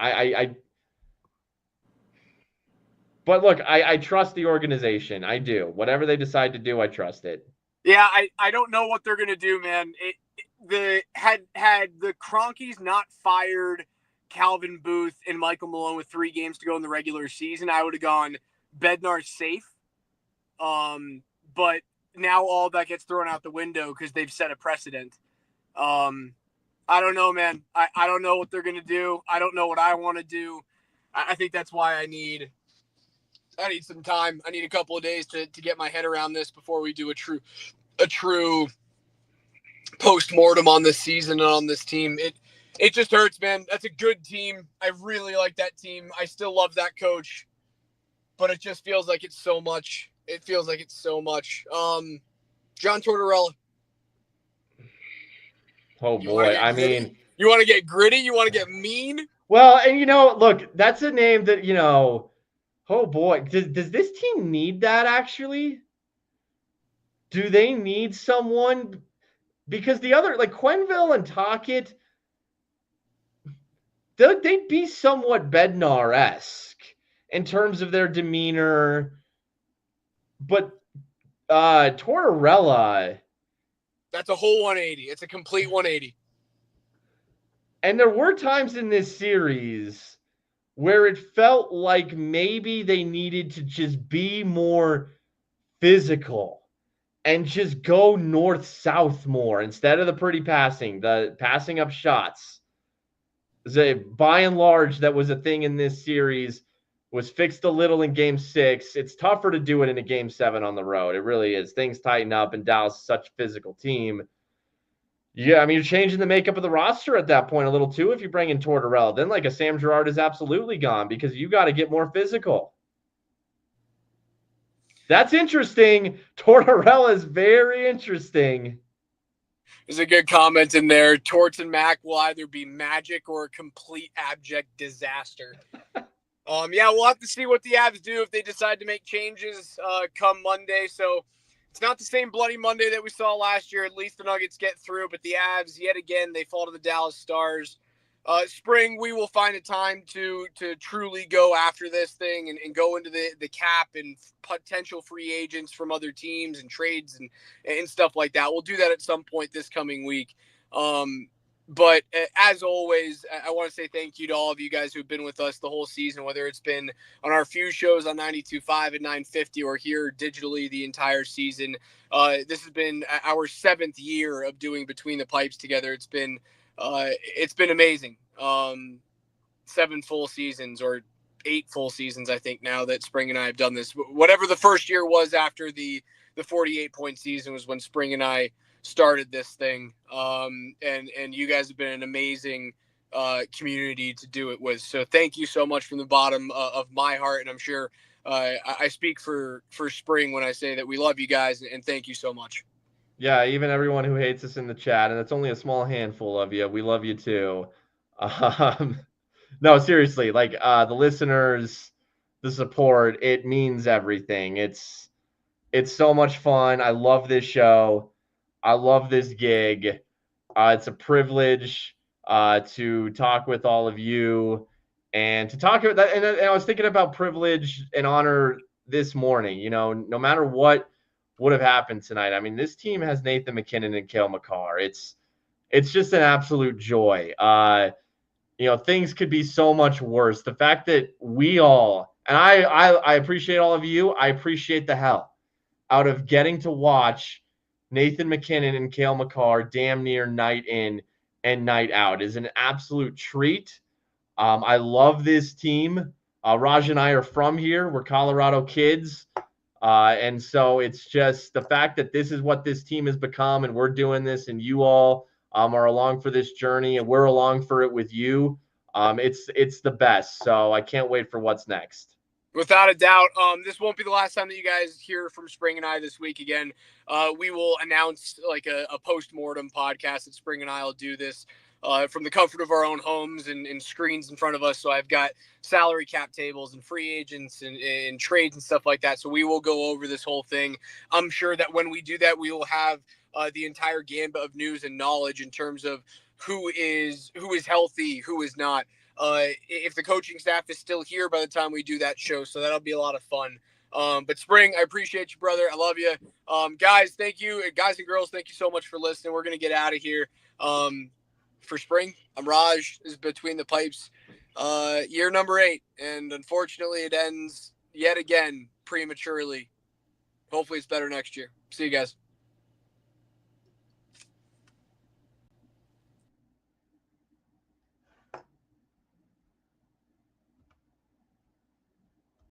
[SPEAKER 1] But look, I trust the organization. I do. Whatever they decide to do, I trust it.
[SPEAKER 2] Yeah, I don't know what they're gonna do, man. Had the Cronkies not fired Calvin Booth and Michael Malone with 3 games to go in the regular season, I would have gone Bednar's safe. But now all that gets thrown out the window because they've set a precedent. I don't know, man. I don't know what they're gonna do. I don't know what I want to do. I think that's why I need some time. I need a couple of days to get my head around this before we do a true post-mortem on this season and on this team. It just hurts, man. That's a good team. I really like that team. I still love that coach, but it just feels like it's so much. It feels like it's so much. John Tortorella.
[SPEAKER 1] Oh boy.
[SPEAKER 2] You want to get gritty? You want to get mean?
[SPEAKER 1] Well, and look, that's a name that, oh boy, does this team need that actually? Do they need someone? Because the other, like Quenneville and Tocchet, they'd be somewhat Bednar-esque in terms of their demeanor. But Tortorella,
[SPEAKER 2] that's a whole 180. It's a complete 180.
[SPEAKER 1] And there were times in this series where it felt like maybe they needed to just be more physical and just go north-south more instead of the pretty passing, the passing up shots. By and large, that was a thing in this series, was fixed a little in Game 6. It's tougher to do it in a Game 7 on the road. It really is. Things tighten up, and Dallas is such a physical team. Yeah, you're changing the makeup of the roster at that point a little too if you bring in Tortorella. Then, like, a Sam Girard is absolutely gone because you got to get more physical. That's interesting. Tortorella is very interesting.
[SPEAKER 2] There's a good comment in there. Torts and Mac will either be magic or a complete abject disaster. Yeah, we'll have to see what the Avs do if they decide to make changes come Monday. So it's not the same bloody Monday that we saw last year. At least the Nuggets get through, but the Avs, yet again, they fall to the Dallas Stars. Spring, we will find a time to truly go after this thing and go into the cap and potential free agents from other teams and trades and stuff like that. We'll do that at some point this coming week. But as always, I want to say thank you to all of you guys who've been with us the whole season, whether it's been on our few shows on 92.5 and 950 or here digitally the entire season. This has been our 7th year of doing Between the Pipes together. It's been amazing. 7 full seasons or 8 full seasons, I think, now that Spring and I have done this. Whatever the first year was after the 48-point season was when Spring and I started this thing. And you guys have been an amazing community to do it with. So thank you so much from the bottom of my heart. And I'm sure I speak for Spring when I say that we love you guys and thank you so much.
[SPEAKER 1] Yeah, even everyone who hates us in the chat, and it's only a small handful of you. We love you too. No, seriously, like the listeners, the support. It means everything. It's so much fun. I love this show. I love this gig. It's a privilege to talk with all of you and to talk about that. And I was thinking about privilege and honor this morning. You know, no matter what would have happened tonight. I mean, this team has Nathan MacKinnon and Cale Makar. It's just an absolute joy. You know, things could be so much worse. The fact that we all, and I appreciate all of you. I appreciate the hell out of getting to watch Nathan MacKinnon and Cale Makar damn near night in and night out. Is an absolute treat. I love this team. Raj and I are from here. We're Colorado kids. And so it's just the fact that this is what this team has become, and we're doing this, and you all are along for this journey, and we're along for it with you. It's the best. So I can't wait for what's next.
[SPEAKER 2] Without a doubt. This won't be the last time that you guys hear from Spring and I this week again. We will announce like a post-mortem podcast that Spring and I will do this from the comfort of our own homes and screens in front of us. So I've got salary cap tables and free agents and trades and stuff like that. So we will go over this whole thing. I'm sure that when we do that, we will have the entire gambit of news and knowledge in terms of who is healthy, who is not. If the coaching staff is still here by the time we do that show. So that'll be a lot of fun. But Spring, I appreciate you, brother. I love you. Guys, thank you. Guys and girls, thank you so much for listening. We're going to get out of here. For Spring, I'm Raj. This is Between the Pipes, year number 8. And unfortunately, it ends yet again prematurely. Hopefully it's better next year. See you guys.